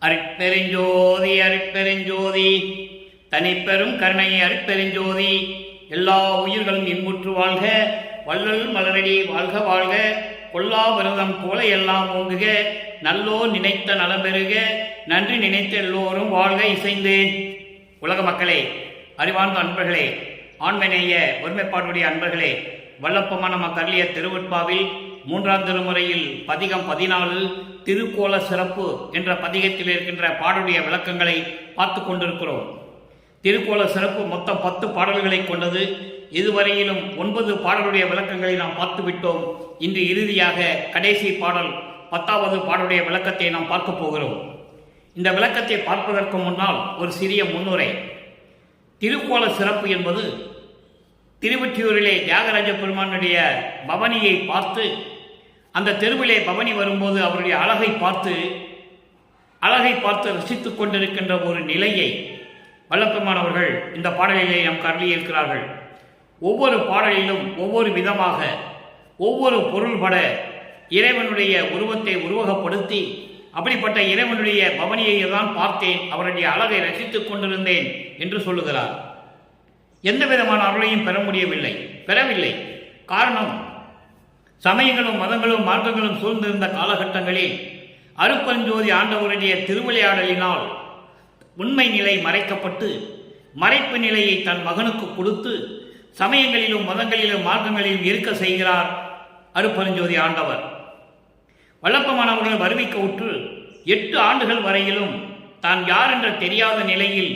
அருட்பெருஞ்சோதி அருட்பெருஞ்சோதி தனிப்பெரும் கருணை அருட்பெருஞ்சோதி. எல்லா உயிர்களும் இன்புற்று வாழ்க, வள்ளல் மலரடி வாழ்க வாழ்க, கொல்லா விரதம் போல எல்லாம் ஓங்குக, நல்லோ நினைத்த நலம் பெறுக, நன்றி நினைத்த எல்லோரும் வாழ்க இசைந்து. உலக மக்களே, அறிவார்ந்த அன்பர்களே, ஆண்மநேய ஒருமைப்பாடுடைய அன்பர்களே, வல்லப்பமான நம்ம கருளிய திருவட்பாவில் 3ஆம் திருமுறையில் பதிகம் 14 திருக்கோல சிறப்பு என்ற பதிகத்தில் இருக்கின்ற பாடலுடைய விளக்கங்களை பார்த்து கொண்டிருக்கிறோம். திருக்கோல சிறப்பு மொத்தம் 10 பாடல்களை கொண்டது. இதுவரையிலும் 9 பாடலுடைய விளக்கங்களை நாம் பார்த்து விட்டோம். இன்று இறுதியாக கடைசி பாடல் 10வது பாடலுடைய விளக்கத்தை நாம் பார்க்க போகிறோம். இந்த விளக்கத்தை பார்ப்பதற்கு முன்னால் ஒரு சிறிய முன்னுரை. திருக்கோல சிறப்பு என்பது திருவொற்றியூரிலே தியாகராஜ பெருமானுடைய பவனியை பார்த்து, அந்த தெருவிலே பவனி வரும்போது அவருடைய அழகை பார்த்து ரசித்துக் கொண்டிருக்கின்ற ஒரு நிலையை வல்லப்பெருமானவர்கள் இந்த பாடலிலே நாம் கருளியிருக்கிறார்கள். ஒவ்வொரு பாடலிலும் ஒவ்வொரு விதமாக ஒவ்வொரு பொருள்பட இறைவனுடைய உருவத்தை உருவகப்படுத்தி, அப்படிப்பட்ட இறைவனுடைய பவனியை தான் பார்த்தேன், அவருடைய அழகை ரசித்துக் கொண்டிருந்தேன் என்று சொல்லுகிறார். எந்த விதமான அருளையும் பெறவில்லை. காரணம், சமயங்களும் மதங்களும் மார்க்கங்களும் சூழ்ந்திருந்த காலகட்டங்களில் அருட்பெருஞ்சோதி ஆண்டவருடைய திருவிளையாடலினால் உண்மை நிலை மறைக்கப்பட்டு, மறைப்பு நிலையை தன் மகனுக்கு கொடுத்து சமயங்களிலும் மதங்களிலும் மார்க்கங்களிலும் இருக்க செய்கிறார் அருட்பெருஞ்சோதி ஆண்டவர். வல்லப்பமானவர்கள் வருவிக்க உற்று 8 ஆண்டுகள் வரையிலும் தான் யார் என்ற தெரியாத நிலையில்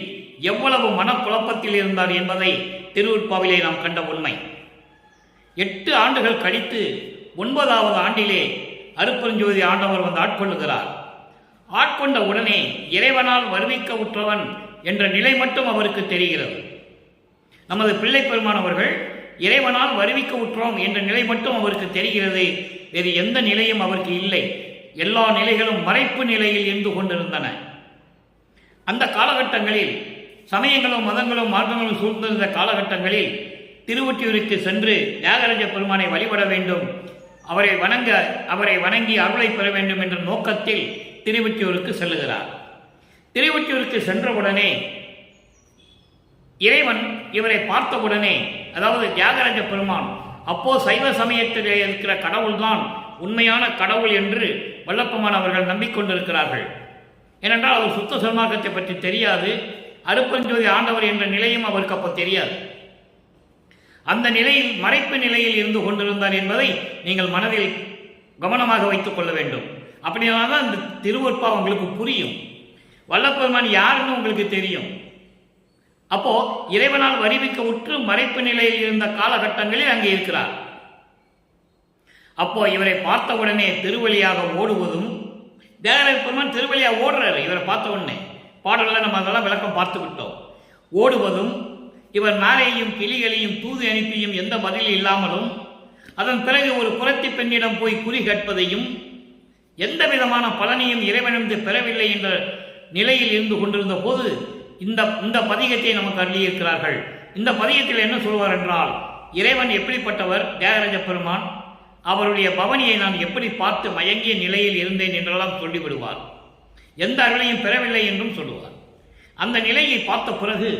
எவ்வளவு மனக்குழப்பத்தில் இருந்தார் என்பதை திருவட்பாவிலே நாம் கண்ட உண்மை. 8 ஆண்டுகள் கழித்து 9வது ஆண்டிலே அருட்பெருஞ்சோதி ஆண்டவர் வந்து ஆட்கொள்ளுகிறார். ஆட்கொண்ட உடனே இறைவனால் வருவிக்க உற்றவன் என்ற நிலை மட்டும் அவருக்கு தெரிகிறது. நமது பிள்ளை பெருமானவர்கள் இறைவனால் வருவிக்க உற்றோம் என்ற நிலை மட்டும் அவருக்கு தெரிகிறது. வேறு எந்த நிலையும் அவருக்கு இல்லை. எல்லா நிலைகளும் மறைப்பு நிலையில் இருந்து கொண்டிருந்தன. அந்த காலகட்டங்களில் சமயங்களும் மதங்களும் மார்க்கங்களும் சூழ்ந்திருந்த காலகட்டங்களில் திருவொற்றியூருக்கு சென்று தியாகராஜ பெருமானை வழிபட வேண்டும், அவரை வணங்கி அருளை பெற வேண்டும் என்ற நோக்கத்தில் திருவொற்றியூருக்கு செல்லுகிறார். திருவொற்றியூருக்கு சென்றவுடனே இறைவன் இவரை பார்த்தவுடனே, அதாவது தியாகராஜ பெருமான் அப்போ சைவ சமயத்திலே இருக்கிற கடவுள்தான் உண்மையான கடவுள் என்று வல்லப்பெருமான் அவர்கள் நம்பிக்கொண்டிருக்கிறார்கள். ஏனென்றால் அவர் சுத்த சன்மார்க்கத்தை பற்றி தெரியாது, அருட்பெருஞ்சோதி ஆண்டவர் என்ற நிலையும் அவருக்கு அப்போ தெரியாது. அந்த நிலையில் மறைப்பு நிலையில் இருந்து கொண்டிருந்தார் என்பதை நீங்கள் மனதில் கவனமாக வைத்துக் கொள்ள வேண்டும். அப்படினால்தான் அந்த திருவொற்பா உங்களுக்கு புரியும். வல்லப்பெருமான் யாருன்னு உங்களுக்கு தெரியும். அப்போ இறைவனால் வருவிக்க உற்று மறைப்பு நிலையில் இருந்த காலகட்டங்களில் அங்கே இருக்கிறார். அப்போ இவரை பார்த்தவுடனே திருவழியாக ஓடுவதும், தியாகராஜ பெருமான் திருவழியாக ஓடுறாரு. இவரை பார்த்த உடனே பாடல்கள் நம்ம அதெல்லாம் விளக்கம் பார்த்து விட்டோம். ஓடுவதும், இவர் நாரையும் கிளிகளையும் தூது அனுப்பியும் எந்த பதில் இல்லாமலும், அதன் பிறகு ஒரு புரத்தி பெண்ணிடம் போய் குறி கேட்பதையும், எந்த விதமான பலனையும் இறைவனிருந்து பெறவில்லை என்ற நிலையில் இருந்து கொண்டிருந்த போது இந்த பதிகத்தை நமக்கு அருளியிருக்கிறார்கள். இந்த பதிகத்தில் என்ன சொல்வார் என்றால், இறைவன் எப்படிப்பட்டவர், தியாகராஜ பெருமான் அவருடைய பவனியை நான் எப்படி பார்த்து மயங்கிய நிலையில் இருந்தேன் என்றெல்லாம் சொல்லிவிடுவார். எந்த அருளையும் பெறவில்லை என்றும் சொல்லுவார். அந்த நிலையை பார்த்த பிறகு,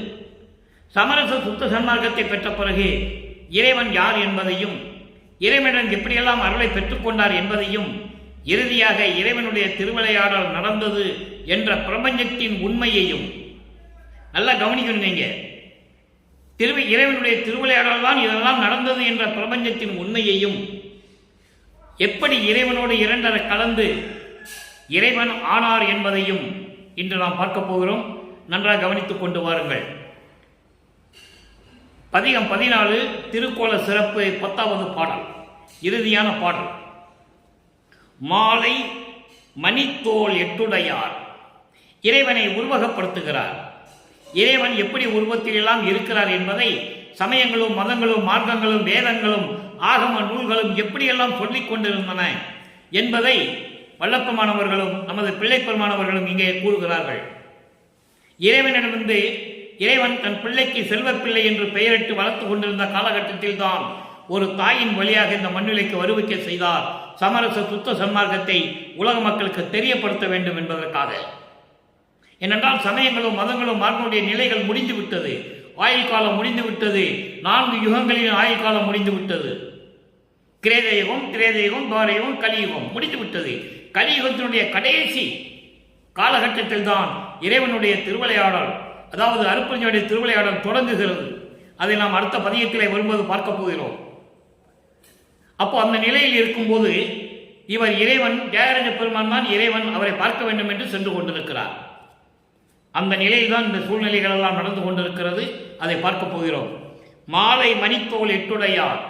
சமரச சுத்த சன்மார்க்கத்தை பெற்ற பிறகு இறைவன் யார் என்பதையும், இறைவனிடம் எப்படியெல்லாம் அருளை பெற்றுக்கொண்டார் என்பதையும், இறுதியாக இறைவனுடைய திருவிளையாடல் நடந்தது என்ற பிரபஞ்சத்தின் உண்மையையும் நல்லா கவனிக்கணும். நீங்க இறைவனுடைய திருவிளையாடல் தான் இதெல்லாம் நடந்தது என்ற பிரபஞ்சத்தின் உண்மையையும், எப்படி இறைவனோடு இரண்டரை கலந்து இறைவன் ஆனார் என்பதையும் இன்று நாம் பார்க்க போகிறோம். நன்றாக கவனித்துக் கொண்டு வாருங்கள். பதிகம் 14 திருக்கோல சிறப்பு 10வது பாடல், இறுதியான பாடல். மாலை மணித்தோள் எட்டுடையார் இறைவனை உருவகப்படுத்துகிறார். இறைவன் எப்படி உருவத்தில் எல்லாம் இருக்கிறார் என்பதை சமயங்களும் மதங்களும் மார்க்கங்களும் வேதங்களும் ஆகம நூல்களும் எப்படியெல்லாம் சொல்லிக் கொண்டிருந்தன என்பதை வல்லப்பெருமானவர்களும் நமது பிள்ளை பெருமானவர்களும் இங்கே கூறுகிறார்கள். இறைவனிடமிருந்து இறைவன் தன் பிள்ளைக்கு செல்வப்பிள்ளை என்று பெயரிட்டு வளர்த்து கொண்டிருந்த காலகட்டத்தில் தான் ஒரு தாயின் வழியாக இந்த மண்ணிலைக்கு வருவிக்க செய்தார். சமரச சுத்த சன்மார்க்கத்தை உலக மக்களுக்கு தெரியப்படுத்த வேண்டும் என்பதற்காக. ஏனென்றால் சமயங்களும் மதங்களும் மார்க்கனுடைய நிலைகள் முடிந்து விட்டது. ஆயுள் காலம் முடிந்து விட்டது. 4 யுகங்களின் ஆயுள் காலம் முடிந்து விட்டது. கிரேதயுகம், திரேதயுகம், துவாரயுகம், கலியுகம் முடிந்து விட்டது. கலியுகத்தினுடைய கடைசி காலகட்டத்தில் தான் இறைவனுடைய திருவிளையாடல், அதாவது அருட்பெருஞ்சோதியுடைய திருவிளையாடல் தொடங்குகிறது. அதை நாம் அடுத்த பதியத்திலே வரும்போது பார்க்க போகிறோம். அப்போ அந்த நிலையில் இருக்கும்போது இவர் இறைவன், தியாகராஜ பெருமான் தான் இறைவன், அவரை பார்க்க வேண்டும் என்று சென்று கொண்டிருக்கிறார். அந்த நிலையில் தான் இந்த சூழ்நிலைகள் எல்லாம் நடந்து கொண்டிருக்கிறது. அதை பார்க்க போகிறோம். மாலை மணித்தோல் எட்டுடையார்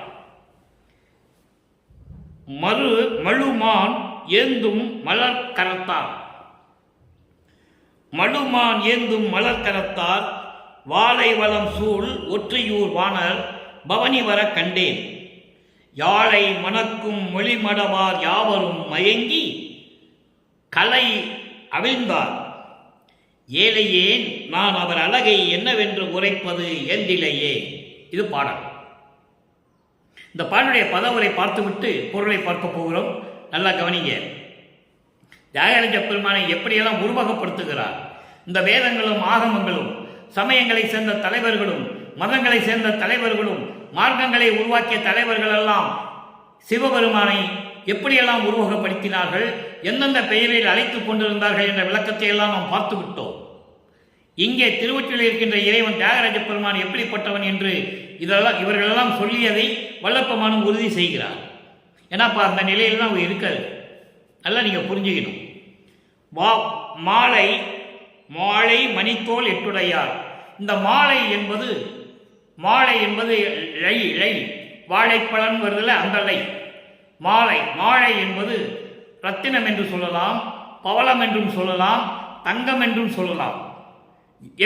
மழுமான் ஏந்தும் மலர் கரத்தார். மழுமான் ஏந்தும் மலர் கரத்தார் வாழை வளம் சூழ் ஒற்றையூர் வாணர் பவனி வர கண்டேன். யாழை மணக்கும் மொழிமடவார் யாவரும் மயங்கி கலை அவிழ்ந்தார். ஏழையேன் நான் அவர் அழகை என்னவென்று உரைப்பது எந்திலையே. இது பாடல். இந்த பாடலுடைய பதவரை பார்த்துவிட்டு பொருளை பார்க்க போகிறோம். நல்லா கவனிங்க. தியாகராஜ பெருமானை எப்படியெல்லாம் உருவகப்படுத்துகிறார். இந்த வேதங்களும் ஆகமங்களும் சமயங்களை சேர்ந்த தலைவர்களும் மதங்களை சேர்ந்த தலைவர்களும் மார்க்கங்களை உருவாக்கிய தலைவர்கள் எல்லாம் சிவபெருமானை எப்படியெல்லாம் உருவகப்படுத்தினார்கள், எந்தெந்த பெயரில் அழைத்துக் கொண்டிருந்தார்கள் என்ற விளக்கத்தை எல்லாம் நாம் பார்த்து விட்டோம். இங்கே திருவொற்றியில் இருக்கின்ற இறைவன் தியாகராஜ பெருமான் எப்படிப்பட்டவன் என்று இவர்களெல்லாம் சொல்லியதை வல்லப்பெருமானும் உறுதி செய்கிறார். ஏன்னாப்பா அந்த நிலையில் தான் இருக்காது. நல்லா நீங்கள் புரிஞ்சுக்கணும். மாலை மாலை மணித்தோல் எட்டுடையார். இந்த மாலை என்பது ழை வாழைப்பழம் வருதில்ல, அந்த லை மாலை. மாலை என்பது ரத்தினம் என்று சொல்லலாம், பவளம் என்றும் சொல்லலாம், தங்கம் என்றும் சொல்லலாம்.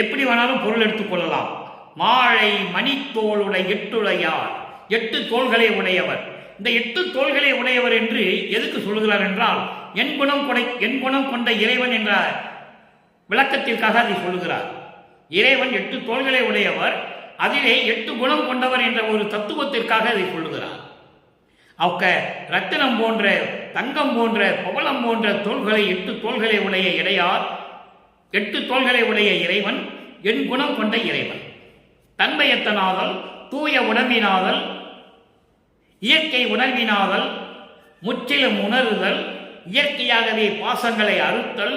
எப்படி வேணாலும் பொருள் எடுத்துக்கொள்ளலாம். மாலை மணித்தோளுடைய எட்டுடையார், 8 தோள்களை உடையவர். இந்த 8 தோள்களை உடையவர் என்று எதுக்கு சொல்கிறார் என்றால், என் குணம் கொண்ட இறைவன் என்ற விளக்கத்திற்காக அதை சொல்லுகிறார். இறைவன் 8 தோள்களை உடையவர், அதிலே 8 குணம் கொண்டவர் என்ற ஒரு தத்துவத்திற்காக அதை சொல்லுகிறார். ரத்தினம் போன்ற, தங்கம் போன்ற, பவளம் போன்ற தோள்களை 8 தோள்களை உடைய இடையார், 8 தோள்களை உடைய இறைவன் என் குணம் கொண்ட இறைவன். தன்மையத்தனாதல், தூய உடம்பினாதல், இயற்கை உணர்வினாதல், முற்றிலும் உணர்தல், இயற்கையாகவே பாசங்களை அறுத்தல்,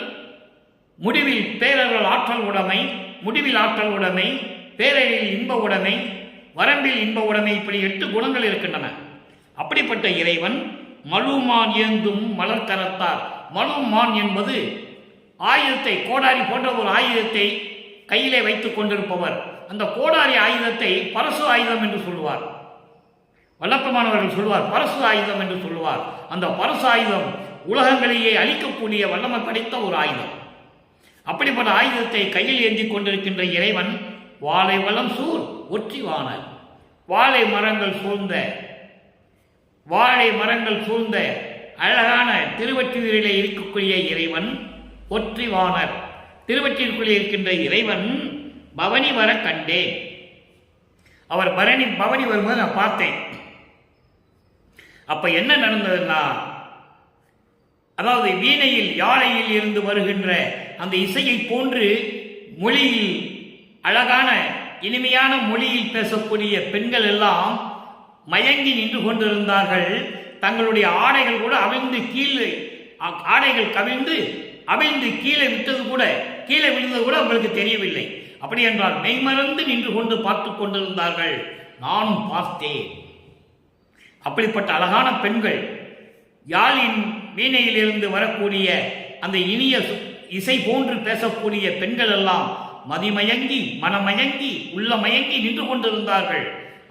முடிவில் பேரருள் ஆற்றல் உடைமை, முடிவில் ஆற்றல் உடைமை, பேரறில் இன்ப உடைமை, வரம்பில் இன்ப உடைமை, இப்படி 8 குணங்கள் இருக்கின்றன. அப்படிப்பட்ட இறைவன் மழுமான் ஏந்தும் மலர் கரத்தார். மழுமான் என்பது ஆயுதத்தை, கோடாரி போன்ற ஒரு ஆயுதத்தை கையிலே வைத்துக் கொண்டிருப்பவர். அந்த கோடாரி ஆயுதத்தை பரசு ஆயுதம் என்று சொல்லுவார். வல்லப்பெருமானவர்கள் சொல்லுவார் பரசு ஆயுதம் என்று சொல்லுவார். அந்த பரசு ஆயுதம் உலகங்களையே அழிக்கக்கூடிய வல்லமை படைத்த ஒரு ஆயுதம். அப்படிப்பட்ட ஆயுதத்தை கையில் ஏந்தி கொண்டிருக்கின்ற இறைவன் வாழை வளம் சூழ் ஒற்றிவாணர். வாழை மரங்கள் சூழ்ந்த அழகான திருவொற்றியூரிலே இருக்கக்கூடிய இறைவன் ஒற்றிவாணர். திருவொற்றியூருக்குள்ளே இருக்கின்ற இறைவன் பவனி வர கண்டேன். அவர் பவனி வரும்போது நான் பார்த்தேன். அப்ப என்ன நடந்ததுன்னா, அதாவது வீணையில் யாழையில் இருந்து வருகின்ற அந்த இசையை போன்று மொழியில், அழகான இனிமையான மொழியில் பேசக்கூடிய பெண்கள் எல்லாம் மயங்கி நின்று கொண்டிருந்தார்கள். தங்களுடைய ஆடைகள் கூட அவிழ்ந்து கீழே, ஆடைகள் அவிழ்ந்து கீழே விழுந்தது கூட அவங்களுக்கு தெரியவில்லை. அப்படி என்றால் மெய்மறந்து நின்று கொண்டு பார்த்து கொண்டிருந்தார்கள். நானும் பார்த்தேன். அப்படிப்பட்ட அழகான பெண்கள், யாழின் வீணையிலிருந்து வரக்கூடிய அந்த இனிய இசை போன்று பேசக்கூடிய பெண்கள் எல்லாம் மதிமயங்கி, மனமயங்கி, உள்ளமயங்கி நின்று கொண்டிருந்தார்கள்.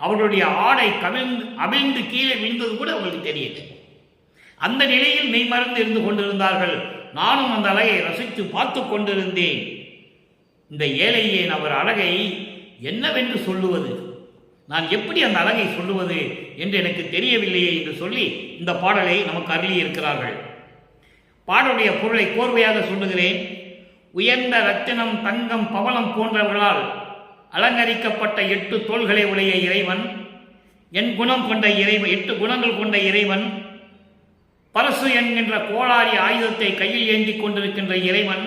அவர்களுடைய ஆடை அவிழ்ந்து கீழே விழுந்தது கூட அவர்களுக்கு தெரியல. அந்த நிலையில் மெய்மறந்து இருந்து கொண்டிருந்தார்கள். நானும் அந்த அழகை ரசித்து பார்த்து கொண்டிருந்தேன். இந்த ஏழையேன் அவர் அழகை என்னவென்று சொல்லுவது, நான் எப்படி அந்த அழகை சொல்லுவது என்று எனக்கு தெரியவில்லையே என்று சொல்லி இந்த பாடலை நமக்கு அருளி இருக்கிறார்கள். பாடலுடைய பொருளை கோர்வையாக சொல்லுகிறேன். உயர்ந்த ரத்தினம், தங்கம், பவளம் போன்றவர்களால் அலங்கரிக்கப்பட்ட 8 தோள்களை உடைய இறைவன், என் குணம் கொண்ட இறைவன், 8 குணங்கள் கொண்ட இறைவன், பரசு என்கின்ற கோளாரி ஆயுதத்தை கையில் ஏந்தி கொண்டிருக்கின்ற இறைவன்,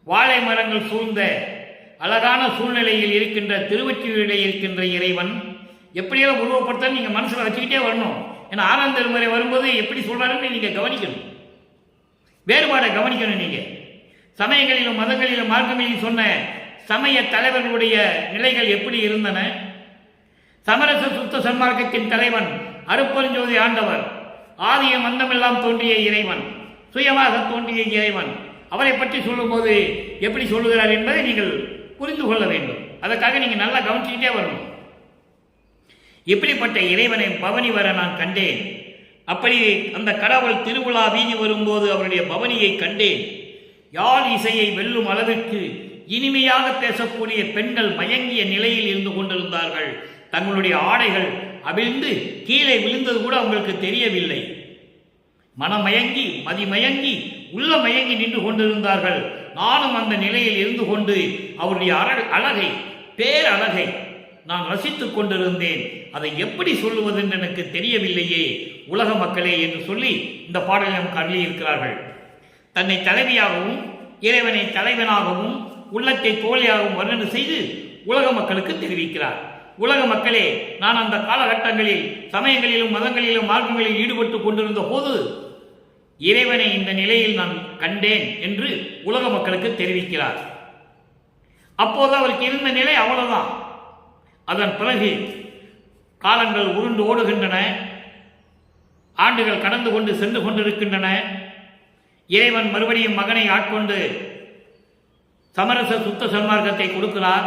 வாழை மரங்கள் சூழ்ந்த அழகான சூழ்நிலையில் இருக்கின்ற திருவொற்றியூரிலே இருக்கின்ற இறைவன் எப்படியெல்லாம் உருவப்படுத்த நீங்கள் மனசில் வச்சுக்கிட்டே வரணும். ஏன்னா 6ஆம் திருமுறை வரும்போது எப்படி சொல்கிறாருன்னு நீங்கள் கவனிக்கணும், வேறுபாடை கவனிக்கணும். நீங்கள் சமயங்களிலும் மதங்களிலும் மார்க்கங்களிலும் சொன்ன சமய தலைவர்களுடைய நிலைகள் எப்படி இருந்தன? சமரச சுத்த சன்மார்க்கத்தின் தலைவன் அருட்பெருஞ்சோதி ஆண்டவர், ஆதியம் அந்தமெல்லாம் தோன்றிய இறைவன், சுயமாக தோன்றிய இறைவன், அவரை பற்றி சொல்லும்போது எப்படி சொல்லுகிறார் என்பதை நீங்கள் புரிந்து கொள்ள வேண்டும். அதற்காக நீங்கள் நல்லா கவனிச்சுக்கிட்டே வரணும். இப்படிப்பட்ட இறைவனை பவனி வர நான் கண்டேன். அப்படி அந்த கடவுள் திருவிழா வீதி வரும்போது அவருடைய பவனியை கண்டேன். யாழ் இசையை வெல்லும் அளவிற்கு இனிமையாக பேசக்கூடிய பெண்கள் மயங்கிய நிலையில் இருந்து கொண்டிருந்தார்கள். தங்களுடைய ஆடைகள் அவிழ்ந்து கீழே விழுந்தது கூட அவங்களுக்கு தெரியவில்லை. மனமயங்கி மதிமயங்கி உள்ள மயங்கி நின்று கொண்டிருந்தார்கள். நானும் அந்த நிலையில் இருந்து கொண்டு அவருடைய அழகை, பேரழகை நான் ரசித்துக் கொண்டிருந்தேன். அதை எப்படி சொல்லுவது என்று எனக்கு தெரியவில்லையே உலக மக்களே என்று சொல்லி இந்த பாடலை நமக்கு அருளியிருக்கிறார்கள். தன்னை தலைவியாகவும் இறைவனை தலைவனாகவும் உள்ளத்தை தோழியாகவும் வர்ணனை செய்து உலக மக்களுக்கு தெரிவிக்கிறார். உலக மக்களே, நான் அந்த காலகட்டங்களில் சமயங்களிலும் மதங்களிலும் மார்க்கங்களில் ஈடுபட்டு கொண்டிருந்த போது இறைவனை இந்த நிலையில் நான் கண்டேன் என்று உலக மக்களுக்கு தெரிவிக்கிறார். அப்போது அவருக்கு இருந்த நிலை அவ்வளவுதான். அதன் பிறகு காலங்கள் உருண்டு ஓடுகின்றன, ஆண்டுகள் கடந்து கொண்டு சென்று கொண்டிருக்கின்றன. இறைவன் மறுபடியும் மகனை ஆட்கொண்டு சமரச சுத்த சன்மார்க்கத்தை கொடுக்கிறார்.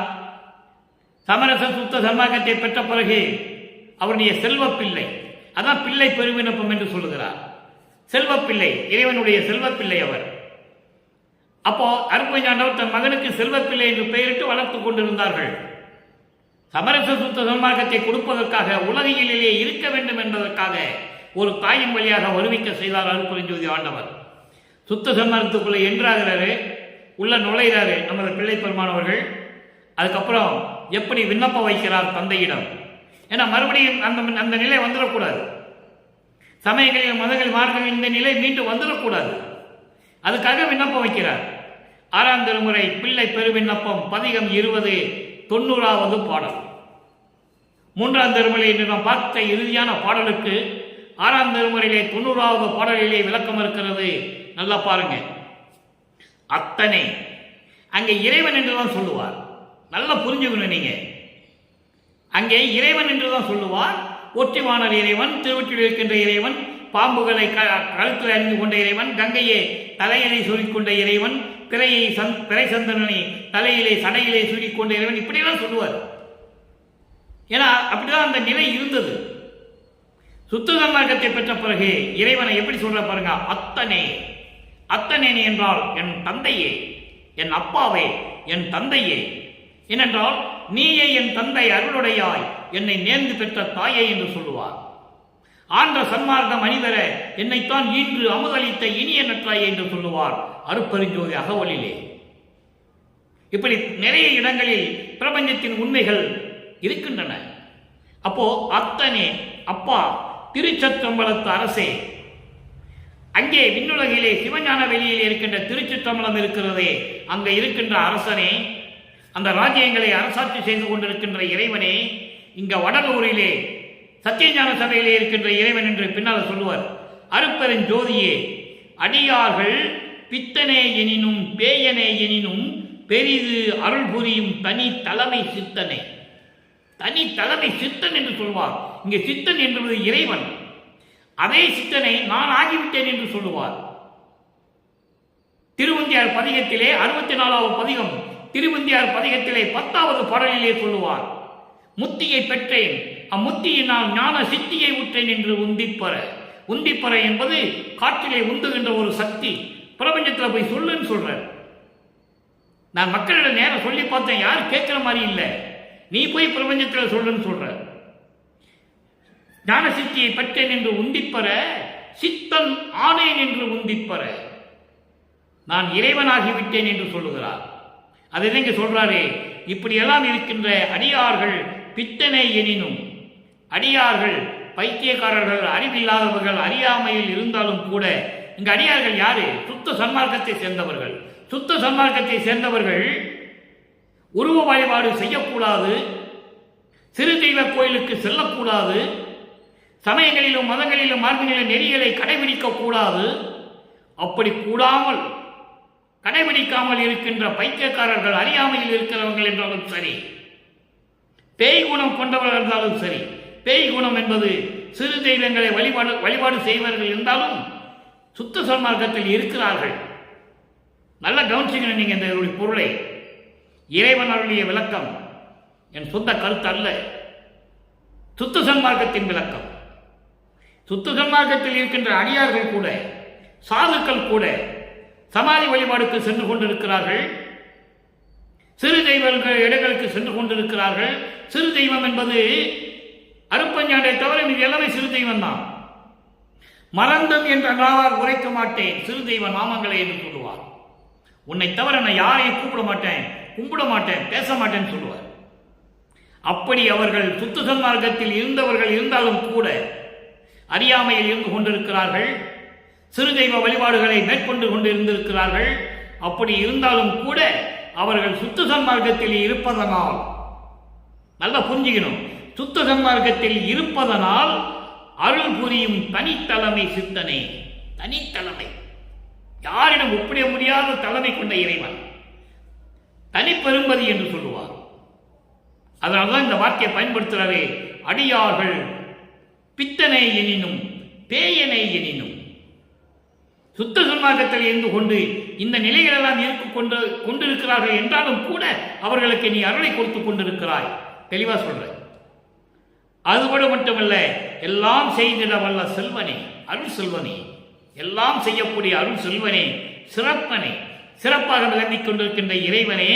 சமரச சுத்த சன்மார்க்கத்தை பெற்ற பிறகு அவருடைய செல்வப்பிள்ளை, அதான் பிள்ளை பெருவிண்ணப்பம் என்று சொல்லுகிறார். செல்வப்பிள்ளை, இறைவனுடைய செல்வப்பிள்ளை அவர். அப்போ அருட்பெருஞ்சாண்டவர் தன் மகனுக்கு செல்வப்பிள்ளை என்று பெயரிட்டு வளர்த்துக் கொண்டிருந்தார்கள். சமரச சுத்த சன்மார்க்கத்தை கொடுப்பதற்காக, உலகிலேயே இருக்க வேண்டும் என்பதற்காக ஒரு தாயின் வழியாக வருவிக்க செய்தார் அருட்பெருஞ்சோதி ஆண்டவர். சுத்த சன்மார்க்கத்துக்குள்ளே என்றாகிறாரு, உள்ள நுழைகிறாரு நமது பிள்ளை பெருமானவர்கள். அதுக்கப்புறம் எப்படி விண்ணப்பம் வைக்கிறார் தந்தையிடம். ஏன்னா மறுபடியும் அந்த நிலை வந்துடக்கூடாது. சமயங்களில் மதங்கள் மார்க்கங்கள் இந்த நிலை மீண்டும் வந்துடக்கூடாது. அதுக்காக விண்ணப்பம் வைக்கிறார். 6ஆம் திருமுறை பிள்ளை பெருவிண்ணப்பம் பதிகம் 20 90வது பாடல். 3ஆம் திருமுறை என்று நாம் பார்த்த இறுதியான பாடலுக்கு 6ஆம் திருமுறையிலே 90வது பாடலிலே விளக்கம் இருக்கிறது. நல்லா பாருங்க. அத்தனை அங்கே இறைவன் என்றுதான் சொல்லுவார். நல்லா புரிஞ்சுக்கணும் நீங்க. அங்கே இறைவன் என்றுதான் சொல்லுவார். ஒற்றிவாணர் இறைவன், திருவொற்றியில் இருக்கின்ற இறைவன், பாம்புகளை கழுத்தில் அணிந்து கொண்ட இறைவன், கங்கையை தலையிலே சூடிக்கொண்ட இறைவன், பிறை சந்தனனை தலையிலே சடையிலே சூடிக்கொண்ட இறைவன், இப்படியெல்லாம் சொல்லுவார். ஏன்னா அப்படிதான் அந்த நிலை இருந்தது. சுத்த சன்மார்க்கத்தை பெற்ற பிறகு இறைவனை எப்படி சொல்ற பாருங்க. அத்தனே, அத்தனே என்றால் என் தந்தையே, என் அப்பாவே, என் தந்தையே. ஏனென்றால் நீயே என் தந்தை அருளுடையாய், என்னை நேர்ந்து பெற்ற தாயே என்று சொல்லுவார். ஆன்ற சன்மார்க்கம் அணிவர என்னைத்தான் ஈன்று அமுதளித்த இனிய நற்றாயே என்று சொல்லுவார் அருட்பெருஞ்சோதி அகவலிலே. இப்படி நிறைய இடங்களில் பிரபஞ்சத்தின் உண்மைகள் இருக்கின்றன. அப்போ அத்தனே, அப்பா, திருச்சற்றம்பலத்து அரசே, அங்கே விண்ணுலகிலே சிவஞான வெளியில் இருக்கின்ற திருச்சிற்றம்பலம் இருக்கிறதே, அங்கே இருக்கின்ற அரசனே, அந்த ராஜ்யங்களை அரசாட்சி செய்து கொண்டிருக்கின்ற இறைவனே, இங்க வடலூரிலே சத்தியஞான சபையிலே இருக்கின்ற இறைவன் என்று பின்னால் சொல்லுவார். அருட்பெருஞ்சோதியே, அடியார்கள் பித்தனே எனினும் பேயனே எனினும் பெரிது அருள் புரியும் தனி தலைமை சித்தனே. தனி தலைமை சித்தன் என்று சொல்வார். இங்கே சித்தன் என்பது இறைவன். அதே சித்தனை நான் ஆகிவிட்டேன் என்று சொல்லுவார். திருவந்தியார் பதிகத்திலே 64வது பதிகம், திருவந்தியார் பதிகத்திலே 10வது பாடலிலே சொல்லுவார். முத்தியை பெற்றேன், அம்முத்தியினால் ஞான சித்தியை உற்றேன் என்று உந்திப்பற. உந்திப்பற என்பது காற்றிலே உந்துகின்ற ஒரு சக்தி. பிரபஞ்சத்தில் போய் சொல்லுன்னு சொல்றார். நான் மக்களிடம் நேரம் சொல்லி பார்த்தேன், யாரும் கேட்கிற மாதிரி இல்லை. நீ போய் பிரபஞ்சத்தில் சொல்லுன்னு சொல்ற. ஞான சித்தியை பெற்றேன் என்று உந்திப்பற, சித்தன் ஆனேன் என்று உந்திப்பற, நான் இறைவனாகிவிட்டேன் என்று சொல்லுகிறார். அதை இங்க சொல்றாரே, இப்படியெல்லாம் இருக்கின்ற அடியார்கள் பித்தனை எனினும், அடியார்கள் பைத்தியக்காரர்கள், அறிவில்லாதவர்கள், அறியாமையில் இருந்தாலும் கூட இங்க அடியார்கள் யாரு? சுத்த சன்மார்க்கத்தை சேர்ந்தவர்கள். சுத்த சன்மார்க்கத்தை சேர்ந்தவர்கள் உருவ வழிபாடு செய்யக்கூடாது, சிறு தெய்வ கோயிலுக்கு செல்லக்கூடாது, சமயங்களிலும் மதங்களிலும் மார்க்கங்களிலும் நெறிகளை கடைபிடிக்க கூடாது. அப்படி கூடாமல் கடைபிடிக்காமல் இருக்கின்ற பைத்தியக்காரர்கள், அறியாமையில் இருக்கிறவர்கள் என்றாலும் சரி, பேய் குணம் கொண்டவர்கள் இருந்தாலும் சரி, பேய் குணம் என்பது சிறு தெய்வங்களை வழிபாடு செய்வர்கள் இருந்தாலும் சுத்த சன்மார்க்கத்தில் இருக்கிறார்கள். நல்ல கவனிச்சுக்கணும் நீங்க இந்த பொருளை. இறைவன் அருளிய விளக்கம் என் சொந்த கருத்து அல்ல, சுத்த சன்மார்க்கத்தின் விளக்கம். சுத்த சன்மார்க்கத்தில் இருக்கின்ற அடியார்கள் கூட, சாதுக்கள் கூட சமாதி வழிபாடுக்கு சென்று கொண்டிருக்கிறார்கள், சிறு தெய்வ இடங்களுக்கு சென்று கொண்டிருக்கிறார்கள். சிறு தெய்வம் என்பது அருப்பஞ்சாண்டை தவிர இது எல்லாமே சிறு தெய்வம் தான். மறந்தும் என்ற நாவால் உரைக்க மாட்டேன் சிறு தெய்வ நாமங்களை என்று சொல்லுவார். உன்னை தவிர நான் யாரையும் கூப்பிட மாட்டேன், கும்பிட மாட்டேன், பேச மாட்டேன்னு சொல்லுவார். அப்படி அவர்கள் சுத்த சன்மார்க்கத்தில் இருந்தவர்கள் இருந்தாலும் கூட அறியாமையில் இருந்து கொண்டிருக்கிறார்கள், சிறு தெய்வ வழிபாடுகளை மேற்கொண்டு கொண்டு இருந்திருக்கிறார்கள். அப்படி இருந்தாலும் கூட அவர்கள் சுத்த சன்மார்க்கத்தில் இருப்பதனால், நல்லா புரிஞ்சுக்கணும், சுத்த சன்மார்க்கத்தில் இருப்பதனால் அருள் புரியும் தனித்தலைமை சித்தனை. தனித்தலைமை, யாரிடம் ஒப்பிட முடியாத தலைமை கொண்ட இறைவன், தனிப்பெரும்பதி என்று சொல்லுவார். அதனால்தான் இந்த வார்த்தையை பயன்படுத்துகிறாரே, அடியார்கள் பித்தனை எனினும் பேயனை எனினும். சுத்த சன்மார்க்கத்தில் இருந்து கொண்டு இந்த நிலைகளெல்லாம் கொண்டிருக்கிறார்கள் என்றாலும் கூட அவர்களுக்கு நீ அருளை கொடுத்து கொண்டிருக்கிறாய். தெளிவா சொல்ற. அதுபோல மட்டுமல்ல, எல்லாம் செய்திட வல்ல செல்வனே, அருள் செல்வனே, எல்லாம் செய்யக்கூடிய அருள் செல்வனே, சிறப்பனே, சிறப்பாக விளங்கிக் கொண்டிருக்கின்ற இறைவனே.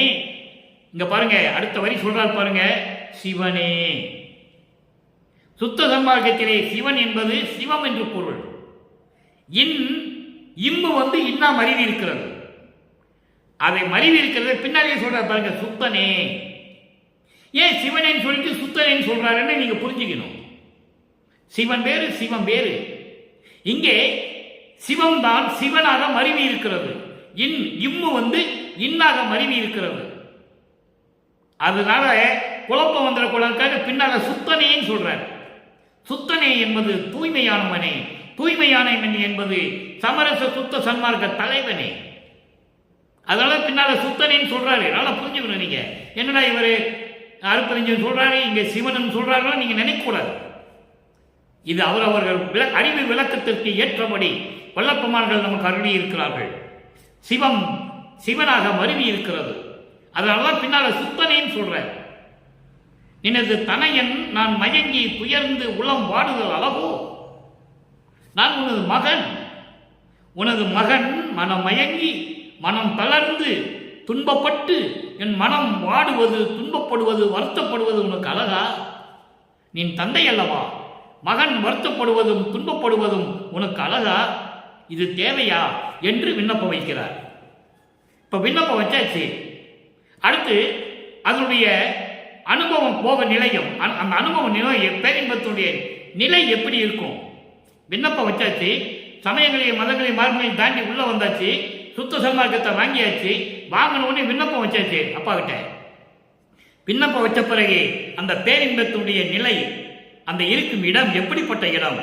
இங்க பாருங்க, அடுத்த வரி சொல்றார் பாருங்க, சிவனே. சுத்த சன்மார்க்கத்திலே சிவன் என்பது சிவம் என்று பொருள். இம்மு இன்னா மறிவி இருக்கிறது, அதை மறிவி இருக்கிறது பின்னாலே சொல்ற பாருங்க, சுத்தனே. ஏன் சிவனேன்னு சொல்லிட்டு சுத்தனேன்னு சொல்றாருன்னு நீங்க புரிஞ்சுக்கணும். சிவன் வேறு, சிவம் வேறு. இங்கே சிவம் தான் சிவனாக மறிவி இருக்கிறது, இம்மு இன்னாக மறிவி இருக்கிறது. அதனால குழப்பம் வந்துடக்கூடாதுக்காக பின்னால சுத்தனேன்னு சொல்றாரு. சுத்தனே என்பது தூய்மையானவனே, தூய்மையானவன் என்பது சமரச சுத்த சன்மார்க்க தலைவனே. அதனால பின்னால சுத்தனேன்னு சொல்றாரு. நல்லா புரிஞ்சுக்கணும் நீங்க. என்னடா இவரு அருப்பறிஞன் சொல்றாரு, இங்க சிவன் சொல்றாரு நீங்க நினைக்கக்கூடாது. இது அவர்கள் அறிவு விளக்கத்திற்கு ஏற்றபடி வல்லப்பமான்கள் நமக்கு அருளி இருக்கிறார்கள். சிவம் சிவனாக மருவி இருக்கிறது. அதனாலதான் பின்னால சுத்தனேன்னு சொல்றாரு. நினது தனையன் நான் மயங்கி துயர்ந்து உளம் வாடுதல் அளவோ, நான் உனது மகன். உனது மகன் மனம் மயங்கி மனம் தளர்ந்து துன்பப்பட்டு என் மனம் வாடுவது, துன்பப்படுவது, வருத்தப்படுவது உனக்கு அழகா? நீ தந்தை அல்லவா? மகன் வருத்தப்படுவதும் துன்பப்படுவதும் உனக்கு அழகா? இது தேவையா என்று விண்ணப்பம் வைக்கிறார். இப்ப விண்ணப்பம் வச்சாச்சு. அடுத்து அதனுடைய அனுபவம் போக நிலையம், அந்த அனுபவம் நிலை பேரின்பத்துடைய நிலை எப்படி இருக்கும்? விண்ணப்பம் வச்சாச்சு, சமயங்களையும் மதங்களையும் மார்க்கங்களையும் தாண்டி உள்ள வந்தாச்சு, சுத்த சன்மார்க்கத்தை வாங்கியாச்சு. வாங்கின உடனே விண்ணப்பம் வச்சாச்சு அப்பா கிட்ட. விண்ணப்பம் வச்ச பிறகு அந்த பேரின்பத்துடைய நிலை, அந்த இருக்கும் இடம் எப்படிப்பட்ட இடம்?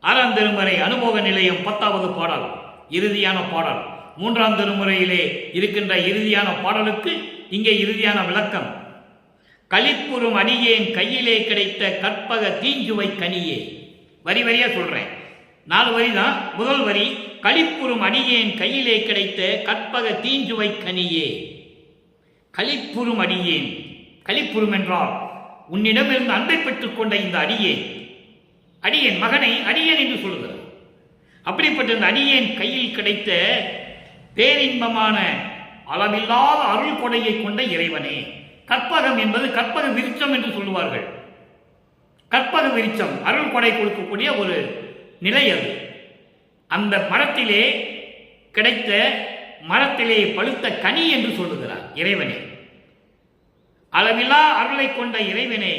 6ஆம் திருமுறை அனுபவ நிலையம் 10வது பாடல், இறுதியான பாடல். 3ஆம் திருமுறையிலே இருக்கின்ற இறுதியான பாடலுக்கு இங்கே இறுதியான விளக்கம். களிப்புறும் அடியேன் கையிலே கிடைத்த கற்பக தீஞ்சுவை கனியே. வரி வரியா சொல்றேன், 4 வரி தான். முதல் வரி, களிப்புறும் அடியேன் கையிலே கிடைத்த கற்பக தீஞ்சுவை கனியே. களிப்புறும் அடியேன், களிப்புறும் என்றால் உன்னிடமிருந்து அன்பை பெற்றுக் கொண்ட இந்த அடியேன், அடியேன் மகனை அடியேன் என்று சொல்லுகிறார். அப்படிப்பட்ட இந்த அடியேன் கையில் கிடைத்த பேரின்பமான அளவில்லாத அருள் கொடையை கொண்ட இறைவனே. கற்பகம் என்பது கற்பக விருட்சம் என்று சொல்லுவார்கள். கற்பக விருட்சம் அருள் கொடை கொடுக்கக்கூடிய ஒரு நிலை அது. அந்த மரத்திலே கிடைத்த, மரத்திலே பழுத்த கனி என்று சொல்லுகிறார் இறைவனே. அளவிலா அருளை கொண்ட இறைவனே,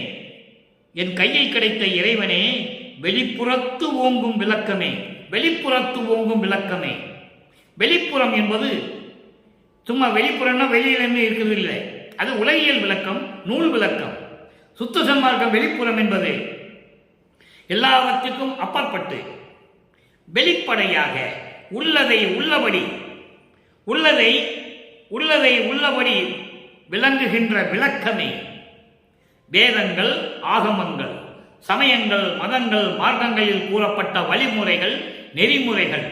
என் கையில் கிடைத்த இறைவனே, வெளிப்புறத்து ஓங்கும் விளக்கமே. வெளிப்புறத்து ஓங்கும் விளக்கமே. வெளிப்புறம் என்பது சும்மா வெளிப்புறம்னா வெளியில் என்ன இருக்குது இல்லை, அது உலகியல் விளக்கம், நூல் விளக்கம். சுத்த சன்மார்க்கம் வெளிப்புறம் என்பது எல்லாவற்றுக்கும் அப்பாற்பட்டு வெளிப்படையாக உள்ளதை உள்ளபடி உள்ளபடி விளங்குகின்ற விளக்கமே. வேதங்கள், ஆகமங்கள், சமயங்கள், மதங்கள், மார்க்கங்களில் கூறப்பட்ட வழிமுறைகள், நெறிமுறைகள்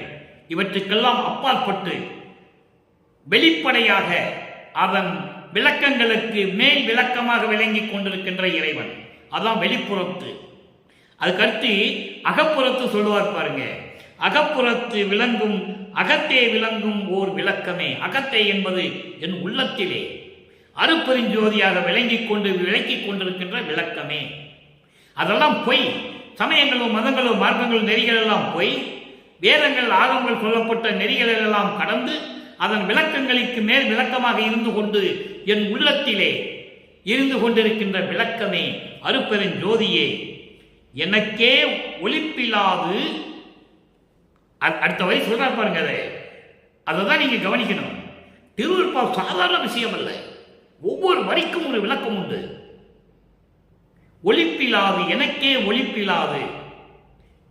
இவற்றுக்கெல்லாம் அப்பாற்பட்டு வெளிப்படையாக அதன் விளக்கங்களுக்கு மேல் விளக்கமாக விளங்கிக் கொண்டிருக்கின்ற இறைவன், அதான் வெளிப்புறத்து. அதுக்கடுத்து அகப்புறத்து சொல்லுவார் பாருங்க. அகப்புறத்து விளங்கும், அகத்தே விளங்கும் ஓர் விளக்கமே. அகத்தே என்பது என் உள்ளத்திலே அருப்பெருஞ்சோதியாக விளங்கிக் கொண்டிருக்கின்ற விளக்கமே. அதெல்லாம் பொய். சமயங்களோ மதங்களோ மார்க்கங்களோ நெறிகள் எல்லாம் பொய். வேதங்கள், ஆகமங்கள் சொல்லப்பட்ட நெறிகள் எல்லாம் கடந்து அதன் விளக்கங்களுக்கு மேல் விளக்கமாக இருந்து கொண்டு என் உள்ளத்திலே இருந்து கொண்டிருக்கின்ற விளக்கமே, அருப்பெருஞ்சோதியே, எனக்கே ஒளிப்பில்லாது. அடுத்த வரை சொல்றார் பாருங்க. அதை நீங்க கவனிக்கணும். திருவருட்பா சாதாரண விஷயம் அல்ல. ஒவ்வொரு வரிக்கும் ஒரு விளக்கம் உண்டு. ஒளிப்பில்லாது, எனக்கே ஒளிப்பில்லாது,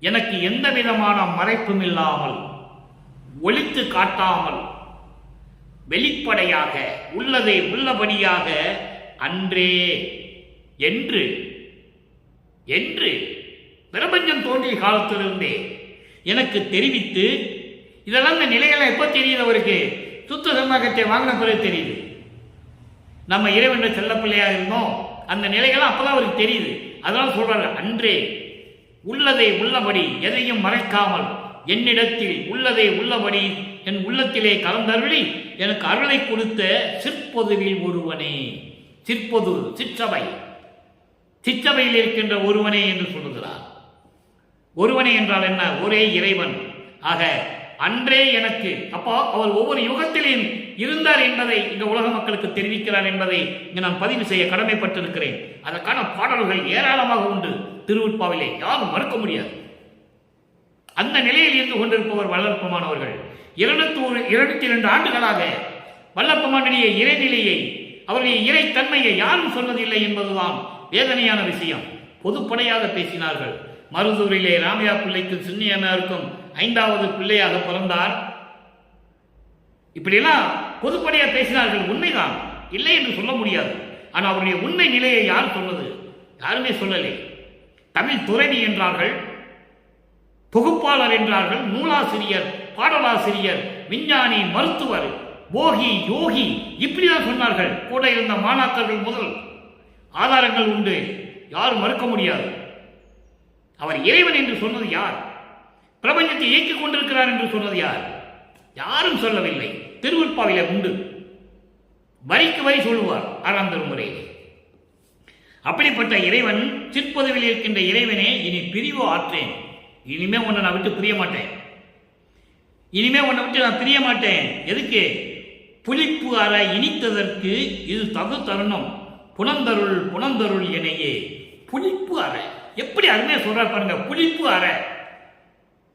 எனக்கு எந்த விதமான மறைப்பும் இல்லாமல், ஒளித்து காட்டாமல், வெளிப்படையாக உள்ளதை உள்ளபடியாக அன்றே என்று என்று பிரபஞ்சம் தோன்றிய காலத்திலிருந்தே எனக்கு தெரிவித்து, இதெல்லாம் இந்த நிலையெல்லாம் எப்போ தெரியுது அவருக்கு? சுத்த சன்மார்க்கத்தை வாங்கின பிறகு தெரியுது. நம்ம இறைவன் செல்லப்பிள்ளையாக இருந்தோம், அந்த நிலைகள்லாம் அப்பதான் அவருக்கு தெரியுது. அதனால சொல்றாரு, அன்றே உள்ளதை உள்ளபடி எதையும் மறைக்காமல் என்னிடத்தில் உள்ளதை உள்ளபடி என் உள்ளத்திலே கலந்தருளி எனக்கு அருளை கொடுத்த சிற்பொதுவில் ஒருவனே. சிற்பொது சிற்றவை, சிற்றவையில் இருக்கின்ற ஒருவனே என்று சொல்லுகிறார். ஒருவனே என்றால் என்ன? ஒரே இறைவன். ஆக அன்றே எனக்கு, அப்போ அவர் ஒவ்வொரு யுகத்திலும் இருந்தார் என்பதை இந்த உலக மக்களுக்கு தெரிவிக்கிறார் என்பதை இங்கு நான் பதிவு செய்ய கடமைப்பட்டிருக்கிறேன். அதற்கான பாடல்கள் ஏராளமாக உண்டு திருவுட்பாவிலே, யாரும் மறுக்க முடியாது. அந்த நிலையில் இருந்து கொண்டிருப்பவர் வல்லற்பமானவர்கள். 202 ஆண்டுகளாக வல்லற்பமானுடைய இறைநிலையை, அவருடைய இறைத்தன்மையை யாரும் சொன்னதில்லை என்பதுதான் வேதனையான விஷயம். பொதுப்படையாக பேசினார்கள். மருதூரிலே ராமையா பிள்ளைக்கு சின்னியனாருக்கும் 5வது பிள்ளையாக பிறந்தார். இப்படியெல்லாம் பொதுப்படையாக பேசினார்கள். உண்மைதான், இல்லை என்று சொல்ல முடியாது. ஆனால் அவருடைய உண்மை நிலையை யார் சொன்னது? யாருமே சொல்லலை. தமிழ் துறவி என்றார்கள், தொகுப்பாளர் என்றார்கள், நூலாசிரியர், பாடலாசிரியர், விஞ்ஞானி, மருத்துவர், போகி, யோகி, இப்படிதான் சொன்னார்கள். கூட இருந்த மாணாக்கர்கள் முதல் ஆதாரங்கள் உண்டு, யாரும் மறுக்க முடியாது. அவர் இறைவன் என்று சொன்னது யார்? பிரபஞ்சத்தை இயக்கிக் கொண்டிருக்கிறார் என்று சொன்னது யார்? யாரும் சொல்லவில்லை. திருவுட்பாவிலே உண்டு, வரிக்கு வரி சொல்லுவார் 6ஆம் திருமுறையிலே. அப்படிப்பட்ட இறைவன், சிற்பொதுவில் இருக்கின்ற இறைவனே, இனி பிரிவு ஆற்றேன். இனிமே உன்னை நான் விட்டு பிரிய மாட்டேன். இனிமே உன்னை விட்டு நான் பிரிய மாட்டேன். எதுக்கு? புளிப்பு அற இனித்ததற்கு இது தகு தருணம் புனந்தருள் புனந்தருள் எனையே. புளிப்பு அறை, எப்படி அருமையா சொல்றார் பாருங்க. புளிப்பு அறை,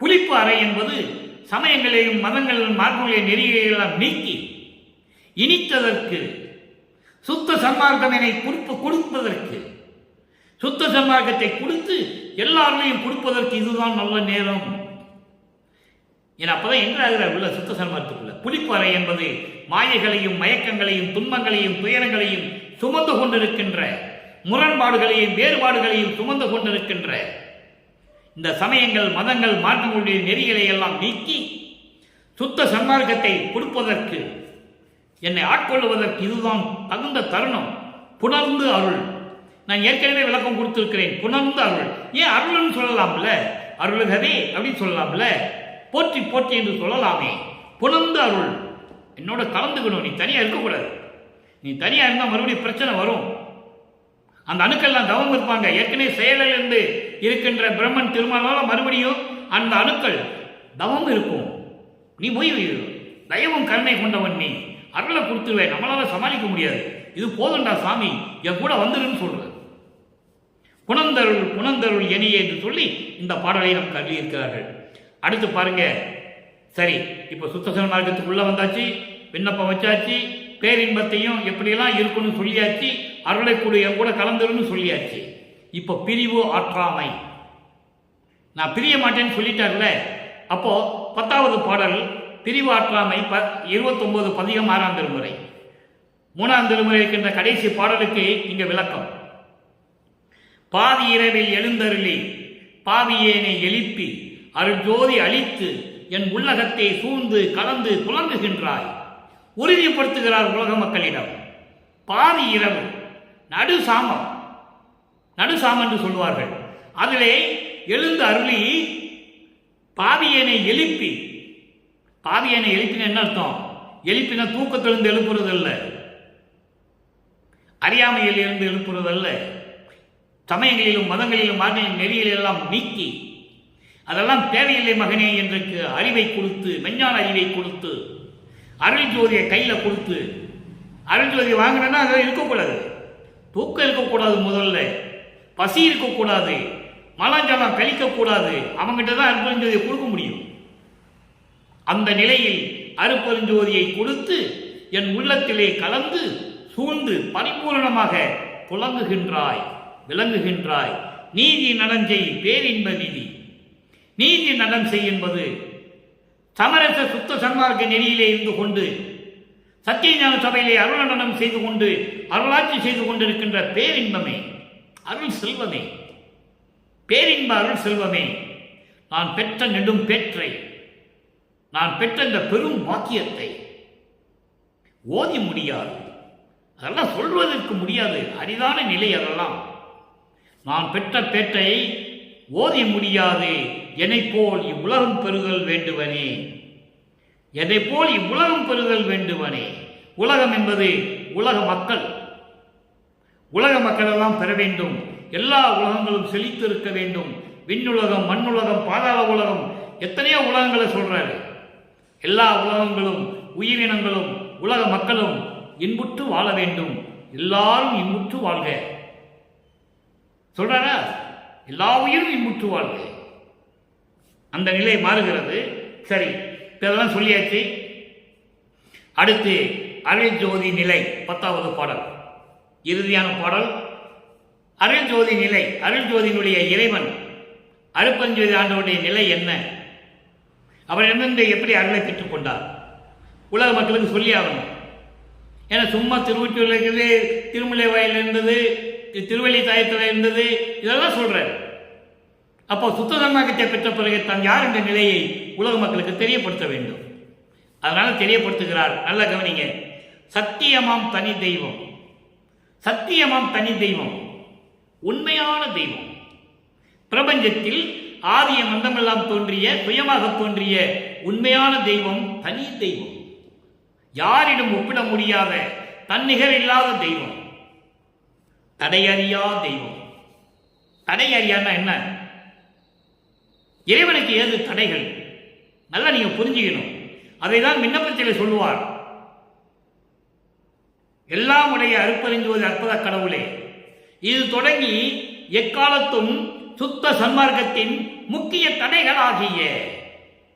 புளிப்பு அறை என்பது சமயங்களையும் மதங்களையும் மார்க்கங்களையும் நெறிகளெல்லாம் நீக்கி இனித்ததற்கு, சுத்த சன்மார்க்கம் என்னை கொடுப்பதற்கு, சுத்த சன்மார்க்கத்தை கொடுத்து எல்லாரையும் கொடுப்பதற்கு இதுதான் நல்ல நேரம். ஏன்னா அப்பதான் என்றாகிறார் உள்ள சுத்த சன்மார்க்கத்துக்குள்ள. புளிப்பு அறை என்பது மாயைகளையும் மயக்கங்களையும் துன்பங்களையும் துயரங்களையும் சுமந்து கொண்டிருக்கின்ற, முரண்பாடுகளையும் வேறுபாடுகளையும் சுமந்து கொண்டிருக்கின்ற இந்த சமயங்கள் மதங்கள் மார்க்கங்களுடைய நெறிகளை எல்லாம் நீக்கி சுத்த சன்மார்க்கத்தை கொடுப்பதற்கு, என்னை ஆட்கொள்வதற்கு இதுதான் தகுந்த தருணம். புணர்ந்து அருள். நான் ஏற்கனவே விளக்கம் கொடுத்திருக்கிறேன். புணர்ந்து அருள். ஏன் அருள்னு சொல்லலாம்ல? அருள்கவே அப்படின்னு சொல்லலாம்ல? போற்றி போற்றி என்று சொல்லலாமே. புணர்ந்து அருள், என்னோட கலந்துக்கணும். நீ தனியா இருக்கக்கூடாது. நீ தனியா இருந்தா மறுபடியும் பிரச்சனை வரும். அந்த அணுக்கள்லாம் தவம் இருப்பாங்க. ஏற்கனவே செயலில் இருந்து இருக்கின்ற பிரம்மன் திருமணால மறுபடியும் அந்த அணுக்கள் தவம் இருக்கும். நீ போய் தயவும் கருணை கொண்டவன், நீ அருளை கொடுத்துருவேன், நம்மளால சமாளிக்க முடியாது, இது போதுண்டா சாமி, என் கூட வந்துருன்னு சொல்ற. புனந்தருள் புனந்தருள் எனியே என்று சொல்லி இந்த பாடலை நமக்கு அள்ளியிருக்கிறார்கள். அடுத்து பாருங்க. சரி, இப்போ சுத்த சன்மார்க்கத்துக்குள்ள வந்தாச்சு, விண்ணப்பம் வச்சாச்சு, பேரின்பத்தையும் எப்படியெல்லாம் இருக்குன்னு சொல்லியாச்சு, அருளை கூட கலந்துருன்னு சொல்லியாச்சு. இப்போ பிரிவு ஆற்றாமை, நான் பிரிய மாட்டேன்னு சொல்லிட்டார்ல. அப்போ 10வது பாடல் பிரிவு ஆற்றாமை 29 பதிகம் 6ஆம் திருமுறை 3ஆம் திருமுறை இருக்கின்ற கடைசி பாடலுக்கு இங்க விளக்கம். பாதி இரவில் எழுந்தருளி பாவியேனை எழுப்பி அருள்ஜோதி அளித்து என் உள்ளகத்தை சூழ்ந்து கலந்து புலங்குகின்றாய் உறுதிப்படுத்துகிறார் உலக மக்களிடம். பாதி இரவு, நடுசாமம் என்று சொல்வார்கள். அதிலே எழுந்து அருளி பாவியனை எழுப்பி, பாவியனை எழுப்பின என்ன அர்த்தம்? எழுப்பின தூக்கத்திலிருந்து எழுப்புறது அல்ல, அறியாமையில் இருந்து எழுப்புறது அல்ல, சமயங்களிலும் மதங்களிலும் மார்க்க நெறியிலெல்லாம் நீக்கி அதெல்லாம் தேவையில்லை மகனே என்றுக்கு அறிவை கொடுத்து, மெஞ்ஞான அறிவை கொடுத்து, அருள் ஜோதியை கையில் கொடுத்து, அருள் ஜோதியை வாங்கினா அதெல்லாம் இருக்கக்கூடாது, தூக்கம் இருக்கக்கூடாது, முதல்ல பசி இருக்கக்கூடாது, மலஞ்சலம் கழிக்கக்கூடாது. அவங்ககிட்ட தான் அருப்பெருஞ்சோதியை கொடுக்க முடியும். அந்த நிலையில் அருப்பெருஞ்சோதியை கொடுத்து என் உள்ளத்திலே கலந்து சூழ்ந்து பரிபூர்ணமாக புலங்குகின்றாய், விளங்குகின்றாய். நீதி நடஞ்செய் பேரின்ப நிதி. நீதி நடன் செய் என்பது சமரச சுத்த சன்மார்க்க நெறியிலே இருந்து கொண்டு சத்தியஞான சபையிலே அருள் நடனம் செய்து கொண்டு அருளாட்சி செய்து கொண்டிருக்கின்ற பேரின்பமே, அருள் செல்வமே, பேரின்ப அருள் செல்வமே. நான் பெற்ற நெடும் பேற்றை, நான் பெற்ற இந்த பெரும் வாக்கியத்தை ஓதி முடியாது, அதெல்லாம் சொல்வதற்கு முடியாது, அரிதான நிலை அதெல்லாம். நான் பெற்ற பேற்றை ஓதி முடியாது. என்னை போல் இவ்வுலகம் பெறுதல் வேண்டுவனே, என்னை போல் இவ்வுலகம் பெறுதல் வேண்டுவனே. உலகம் என்பது உலக மக்கள், உலக மக்களெல்லாம் பெற வேண்டும். எல்லா உலகங்களும் செழித்திருக்க வேண்டும். விண்ணுலகம், மண்ணுலகம், பாதாள உலகம், எத்தனையோ உலகங்களை சொல்றாரு. எல்லா உலகங்களும், உயிரினங்களும், உலக மக்களும் இன்புற்று வாழ வேண்டும். எல்லாரும் இன்புற்று வாழ்க சொல்றாரா? எல்லா உயிரும் இன்புற்று வாழ்க. அந்த நிலை மாறுகிறது. சரி, இதெல்லாம் சொல்லியாச்சு. அடுத்து அருள் ஜோதி நிலை 10வது பாடல், இறுதியான பாடல். அருள் ஜோதி நிலை, அருள் ஜோதியினுடைய இறைவன் அருப்பெருஞ்சோதி ஆண்டவருடைய நிலை என்ன? அவர் என்னென்று எப்படி அருளை பெற்றுக் கொண்டார்? உலக மக்களுக்கு சொல்லி ஆகணும். ஏன்னா சும்மா திருவொற்றியூரில் இருக்குது, திருமலை வாயில் இருந்தது, திருவள்ளி தாயத்தில் இருந்தது, இதெல்லாம் சொல்றாரு. அப்போ சுத்த சன்மார்க்கத்தை பெற்ற பிறகு தான் யார் என்ற நிலையை உலக மக்களுக்கு தெரியப்படுத்த வேண்டும். அதனால தெரியப்படுத்துகிறார். நல்ல கவனிங்க. சத்தியமாம் தனி தெய்வம், சத்தியமாம் தனி தெய்வம், உண்மையான தெய்வம். பிரபஞ்சத்தில் ஆதிய மந்தமெல்லாம் தோன்றிய, சுயமாக தோன்றிய உண்மையான தெய்வம், தனி தெய்வம், யாரிடம் ஒப்பிட முடியாத தன்னிகர் இல்லாத தெய்வம், தடையறியா தெய்வம். தடையறியான்னா என்ன? இறைவனுக்கு ஏது தடைகள்? நல்லா நீங்க புரிஞ்சுக்கணும். அதைதான் விண்ணப்பத்தில் சொல்லுவார். எல்லாம் உடைய அருப்பெருஞ்சோதி அற்புத கடவுளே, இது தொடங்கி எக்காலத்தும் சுத்த சன்மார்க்கத்தின் முக்கிய தடைகளாகிய,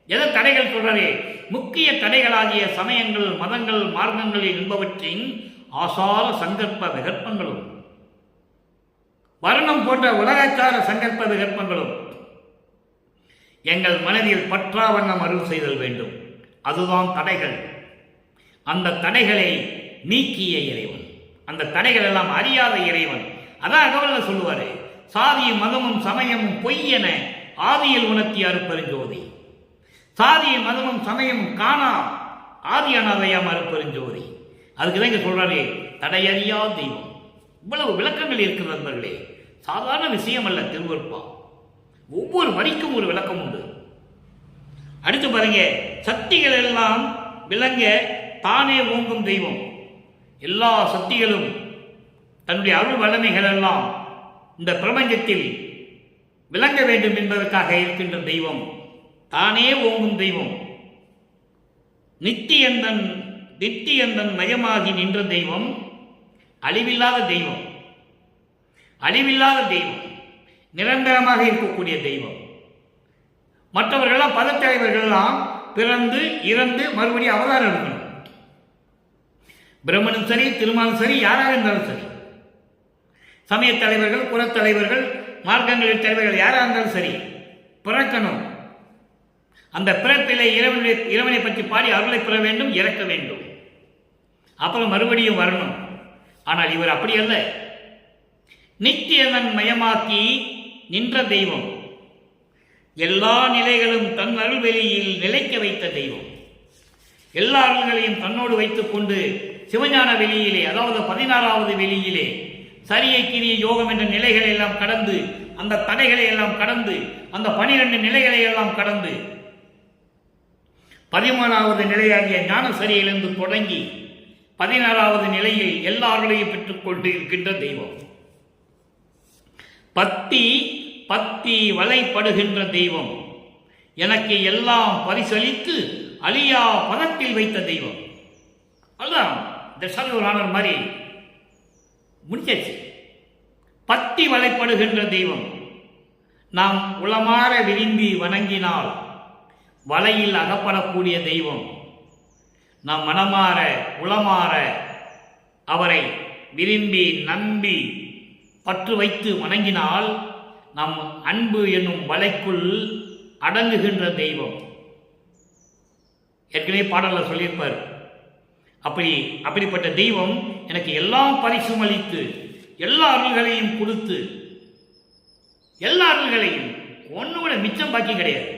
எதை தடைகள் சொல்றாரே? முக்கிய தடைகளாகிய சமயங்கள், மதங்கள், மார்க்கங்கள் என்பவற்றின் ஆசார சங்கற்ப விகற்பங்களும், வர்ணம் போன்ற உலகச்சார சங்கற்ப விகற்பங்களும் எங்கள் மனதில் பற்றாவண்ணம் அருள் செய்தல் வேண்டும். அதுதான் தடைகள். அந்த தடைகளை நீக்கிய இறைவன், அந்த தடைகள் எல்லாம் அறியாத இறைவன். அதான் அகவல்ல சொல்லுவாரு, சாதியும் மதமும் சமயமும் பொய் என ஆதியில் உணர்த்திய அருப்பெருஞ்சோதி. சாதியும் மதமும் சமயமும் காணா ஆதியானதையாம் அருப்பெருஞ்சோதி. அதுக்குதான் இங்க சொல்றாரு தடையறியா தெய்வம். இவ்வளவு விளக்கங்கள் இருக்கிற நண்பர்களே, சாதாரண விஷயம் அல்ல திருவருட்பா. ஒவ்வொரு வரிக்கும் ஒரு விளக்கம் உண்டு. அடுத்து பாருங்க, சக்திகள் எல்லாம் விளங்க தானே ஓங்கும் தெய்வம். எல்லா சக்திகளும் தன்னுடைய அருள் வல்லமைகள் எல்லாம் இந்த பிரபஞ்சத்தில் விளங்க வேண்டும் என்பதற்காக இருக்கின்ற தெய்வம், தானே ஓங்கும் தெய்வம். நித்தியந்தன் மயமாகி நின்ற தெய்வம், அழிவில்லாத தெய்வம், அழிவில்லாத தெய்வம், நிரந்தரமாக இருக்கக்கூடிய தெய்வம். மற்றவர்கள்லாம் பதத்தலைவர்கள்லாம் பிறந்து இறந்து மறுபடியும் அவதாரம் எடுக்கணும். பிரம்மனும் சரி, திருமாலும் சரி, யாராக இருந்தாலும் சரி, சமய தலைவர்கள், புறத்தலைவர்கள், மார்க்கங்களின் தலைவர்கள் யாராக இருந்தாலும் சரி, பிறக்கணும். அந்த பிறப்பிலே இறைவனை பற்றி பாடி அருளை பெற வேண்டும், இறக்க வேண்டும், அப்புறம் மறுபடியும் வரணும். ஆனால் இவர் அப்படி அல்ல. நித்தியதன் மயமாக்கி நின்ற தெய்வம், எல்லா நிலைகளும் தன் அருள்வெளியில் நிலைக்க வைத்த தெய்வம், எல்லா அருள்களையும் தன்னோடு வைத்துக் கொண்டு சிவஞான வெளியிலே, அதாவது 16வது வெளியிலே சரியை கிரிய யோகம் என்ற நிலைகளை எல்லாம் கடந்து, அந்த தடைகளை எல்லாம் கடந்து, அந்த 12 நிலைகளை எல்லாம் கடந்து 13வது நிலையாகிய ஞான சரியிலிருந்து தொடங்கி 16வது நிலையில் எல்லார்களையும் பெற்றுக் கொண்டு இருக்கின்ற தெய்வம். பத்தி வலைப்படுகின்ற தெய்வம், எனக்கு எல்லாம் பரிசளித்து அழியா பதத்தில் வைத்த தெய்வம். அதுதான் தசரூரானர் மாதிரி முடிச்சாச்சு. பத்தி வலைப்படுகின்ற தெய்வம். நாம் உளமாற விரும்பி வணங்கினால் வலையில் அகப்படக்கூடிய தெய்வம். நாம் மனமாற உளமாற அவரை விரும்பி நம்பி பற்று வைத்து வணங்கினால் நம் அன்பு என்னும் வலைக்குள் அடங்குகின்ற தெய்வம். ஏற்கனவே பாடலில் சொல்லியிருப்பார். அப்படிப்பட்ட தெய்வம் எனக்கு எல்லாம் பரிசும் அளித்து எல்லா அருள்களையும் கொடுத்து, எல்லா அருள்களையும் ஒன்று கூட மிச்சம் பாக்கி கிடையாது,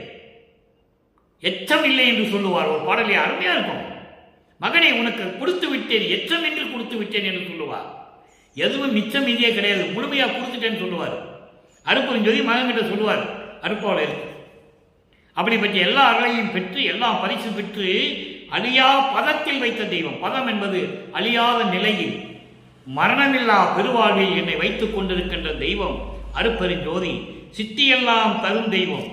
எச்சம் இல்லை என்று சொல்லுவார். ஒரு பாடலே அருமையா இருக்கும். மகனை உனக்கு கொடுத்து விட்டேன், எச்சம் என்று கொடுத்து விட்டேன் என்று சொல்லுவார். எதுவும் மிச்சம் மீதியே கிடையாது, முழுமையாக கொடுத்துட்டேன்னு சொல்லுவார். அருப்பெருஞ்சோதி மகன்கிட்ட சொல்லுவார், அருப்பாவில் இருக்கு. அப்படிப்பட்ட எல்லா அருளையும் பெற்று எல்லாம் பரிசு பெற்று அழியா பதத்தில் வைத்த தெய்வம். பதம் என்பது அழியாத நிலையில் மரணமில்லா பெருவாழ்வில் என்னை வைத்துக் கொண்டிருக்கின்ற தெய்வம் அருப்பெருஞ்சோதி. சித்தியெல்லாம் தரும் தெய்வம்,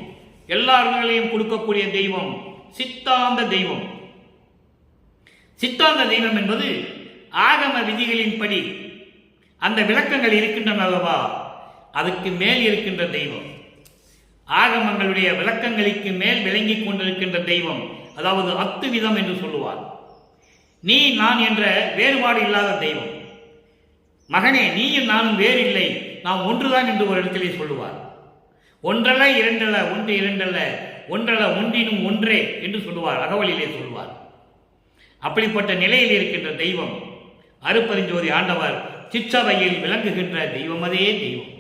எல்லா அருள்களையும் கொடுக்கக்கூடிய தெய்வம், சித்தாந்த தெய்வம். சித்தாந்த தெய்வம் என்பது ஆகம விதிகளின்படி அந்த விளக்கங்கள் இருக்கின்றன அல்லவா, அதுக்கு மேல் இருக்கின்ற தெய்வம். ஆகமங்களுடைய விளக்கங்களுக்கு மேல் விளங்கி கொண்டிருக்கின்ற தெய்வம், அதாவது அத்துவிதம் என்று சொல்லுவார். நீ நான் என்ற வேறுபாடு இல்லாத தெய்வம். மகனே, நீயும் நானும் வேறு இல்லை, நாம் ஒன்றுதான் என்று ஒரு இடத்திலே சொல்லுவார். ஒன்றல்ல இரண்டல்ல, ஒன்று இரண்டல்ல, ஒன்றல்ல ஒன்றினும் ஒன்றே என்று சொல்லுவார், அகவலிலே சொல்லுவார். அப்படிப்பட்ட நிலையில் இருக்கின்ற தெய்வம் அருப்பெருஞ்சோதி ஆண்டவர். சிற்றவையில் விளங்குகின்ற தெய்வமதே தெய்வம்.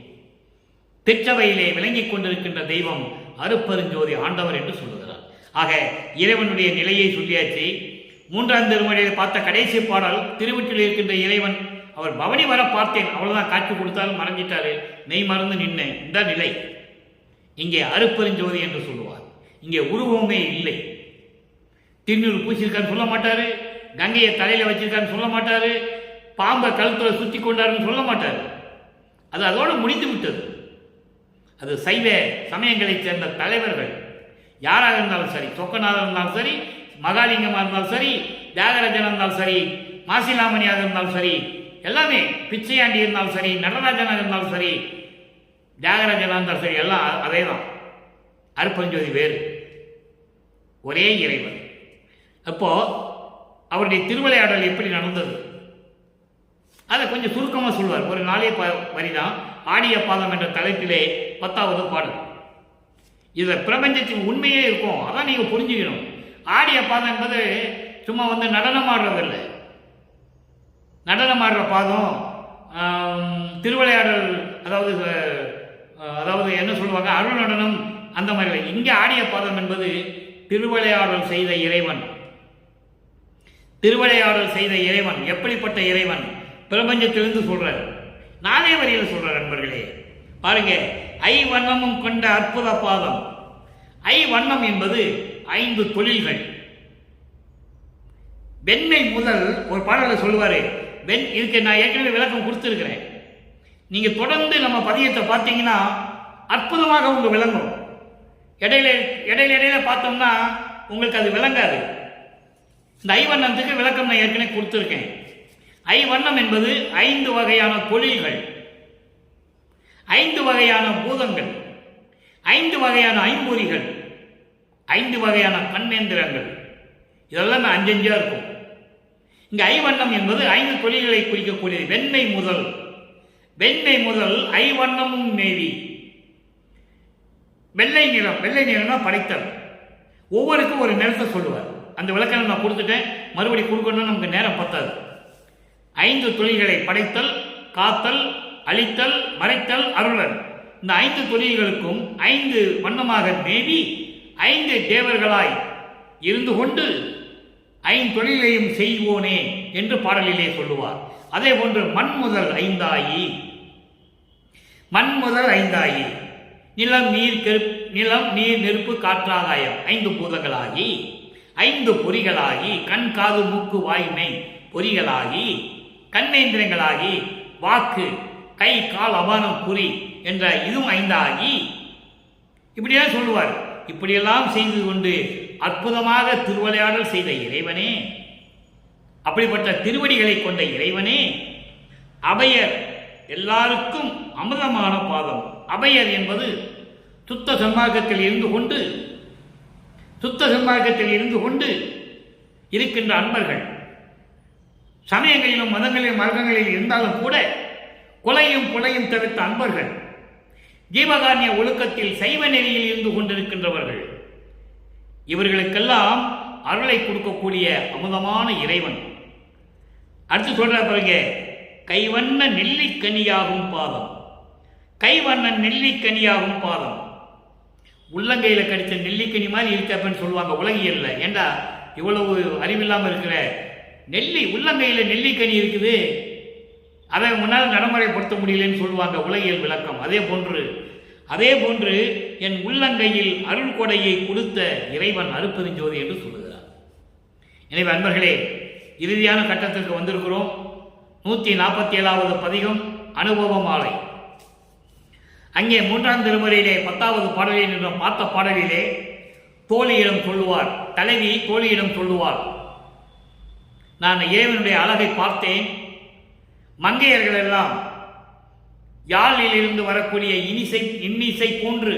திருச்சபையிலே விளங்கிக் கொண்டிருக்கின்ற தெய்வம் அருப்பெருஞ்சோதி ஆண்டவர் என்று சொல்லுகிறார். ஆக இறைவனுடைய நிலையை சொல்லியாச்சு. 3ஆம் திருமுறையில் பார்த்த கடைசி பாடல் திருவற்றில் இருக்கின்ற இறைவன். அவர் பவனி வர பார்த்தேன், அவ்வளவுதான், காட்சி கொடுத்தாலும் மறைஞ்சிட்டாரு, மெய் மறந்து நின்னேன். இந்த நிலை இங்கே அருப்பெருஞ்சோதி என்று சொல்லுவார். இங்கே உருவமே இல்லை. திருநூறு பூசியிருக்கான்னு சொல்ல மாட்டாரு, கங்கையை தலையில வச்சிருக்கான்னு சொல்ல மாட்டாரு, பாம்பை கழுத்துல சுத்தி கொண்டாருன்னு சொல்ல மாட்டாரு. அது அதோடு முடிந்து விட்டது. அது சைவ சமயங்களைச் சேர்ந்த தலைவர்கள் யாராக இருந்தாலும் சரி, சொக்கநாதர் இருந்தாலும் சரி, மகாலிங்கமாக இருந்தாலும் சரி, தியாகராஜன் இருந்தாலும் சரி, மாசிலாமணியாக இருந்தாலும் சரி, எல்லாமே பிச்சையாண்டி இருந்தாலும் சரி, நடராஜனாக இருந்தாலும் சரி, தியாகராஜனாக இருந்தாலும் சரி, எல்லாம் அதே தான். அருப்பெருஞ்சோதி வேறு, ஒரே இறைவன். அப்போ அவருடைய திருவிளையாடல் எப்படி நடந்தது அதை கொஞ்சம் சுருக்கமாக சொல்வார். ஒரு நாளே வரிதான். ஆடிய பாதம் என்ற தலைப்பிலே 10வது பாடல். இதில் பிரபஞ்சத்தின் உண்மையே இருக்கும், அதான் நீங்கள் புரிஞ்சுக்கணும். ஆடிய பாதம் என்பது சும்மா நடனம் ஆடுறதில்லை. நடனம் ஆடுற பாதம் திருவிளையாடல், அதாவது என்ன சொல்லுவாங்க, அருள் நடனம், அந்த மாதிரி இல்லை. இங்கே ஆடிய பாதம் என்பது திருவிளையாடல் செய்த இறைவன். திருவிளையாடல் செய்த இறைவன் எப்படிப்பட்ட இறைவன் பிரபஞ்சத்திலிருந்து சொல்றார். 4 வரியில் சொல்றார். நண்பர்களே பாருங்க, ஐவண்ணமும் கொண்ட அற்புத பாதம். ஐவண்ணம் என்பது 5 தொழில்கள். வெண்மை முதல் ஒரு பாடலை சொல்லுவாரு. இதுக்கு நான் ஏற்கனவே விளக்கம் கொடுத்துருக்கிறேன். நீங்க தொடர்ந்து நம்ம பதியத்தை பார்த்தீங்கன்னா அற்புதமாக உங்க விளங்கும். இடையில பார்த்தோம்னா உங்களுக்கு அது விளங்காது. இந்த ஐவண்ணத்துக்கு விளக்கம் நான் ஏற்கனவே கொடுத்துருக்கேன். ஐவண்ணம் என்பது 5 வகையான தொழில்கள், 5 வகையான பூதங்கள், 5 வகையான ஐம்பொறிகள், 5 வகையான கண்ணேந்திரங்கள், இதெல்லாம் அஞ்சஞ்சா இருக்கும். இங்க ஐவண்ணம் என்பது 5 தொழில்களை குறிக்கக்கூடியது. வெண்மை முதல் ஐவண்ணமும் மேவி. வெள்ளை நிறம்னா படைத்தல். ஒவ்வொருக்கும் ஒரு நிறத்தை சொல்லுவார். அந்த விளக்கம் நான் கொடுத்துட்டேன், மறுபடியும் கொடுக்கணும்னு நமக்கு நேரம் பத்தாது. 5 தொழில்களை படைத்தல், காத்தல், அழித்தல், மறைத்தல், அருளல். இந்த 5 தொழில்களுக்கும் 5 வண்ணமாக மேவி 5 தேவர்களாய் இருந்து கொண்டு 5 தொழிலையும் செய்வோனே என்று பாடலிலே சொல்லுவார். அதே போன்று மண் முதல் ஐந்தாயி, நிலம் நீர் நெருப்பு காற்றாகாயம் 5 பூதங்களாகி 5 பொறிகளாகி, கண் காது மூக்கு வாய்மை பொறிகளாகி, கண்ணேந்திரங்களாகி, வாக்கு கை கால் அபானம் குறி என்ற இதுவும் 5 ஆகி, இப்படியெல்லாம் சொல்லுவார். இப்படியெல்லாம் செய்து கொண்டு அற்புதமாக திருவிளையாடல் செய்த இறைவனே, அப்படிப்பட்ட திருவடிகளை கொண்ட இறைவனே, அபயர் எல்லாருக்கும் அமிர்தமான பாதம். அபயர் என்பது சுத்த சன்மார்க்கத்தில் இருந்து கொண்டு இருக்கின்ற அன்பர்கள். சமயங்களிலும் மதங்களிலும் மார்க்கங்களில் இருந்தாலும் கூட கொலையும் கொலையும் தவிர்த்த அன்பர்கள், ஜீவகாரண்ய ஒழுக்கத்தில் சைவ நெறியில் இருந்து கொண்டிருக்கின்றவர்கள், இவர்களுக்கெல்லாம் அருளை கொடுக்கக்கூடிய அமுதமான இறைவன். அடுத்து சொல்ற பாருங்க, கைவண்ண நெல்லிக்கனியாகும் பாதம். உள்ளங்கையில கடிச்ச நெல்லிக்கனி மாதிரி இருக்கப்பன்னு சொல்லுவாங்க உலகியல்ல. ஏண்டா இவ்வளவு அறிவில்லாமல் இருக்கிற நெல்லி உள்ளங்கையில நெல்லிக்கனி இருக்குது, அதை முன்னால் நடைமுறைப்படுத்த முடியலன்னு சொல்லுவாங்க உலகியல் விளக்கம். அதே போன்று என் உள்ளங்கையில் அருள் கொடையை கொடுத்த இறைவன் அருட்பெருஞ்சோதி என்று சொல்லுகிறார். எனவே அன்பர்களே, இறுதியான கட்டத்திற்கு வந்திருக்கிறோம். 147வது பதிகம் அனுபவ மாலை. அங்கே 3ஆம் திருமுறையிலே 10வது பாடலில் நின்ற பார்த்த பாடலிலே தோழியிடம் சொல்லுவார், தலைவி தோழியிடம் சொல்லுவார், நான் இறைவனுடைய அழகை பார்த்தேன். மங்கையர்கள் எல்லாம் யாழில் இருந்து வரக்கூடிய இன்னிசை போன்று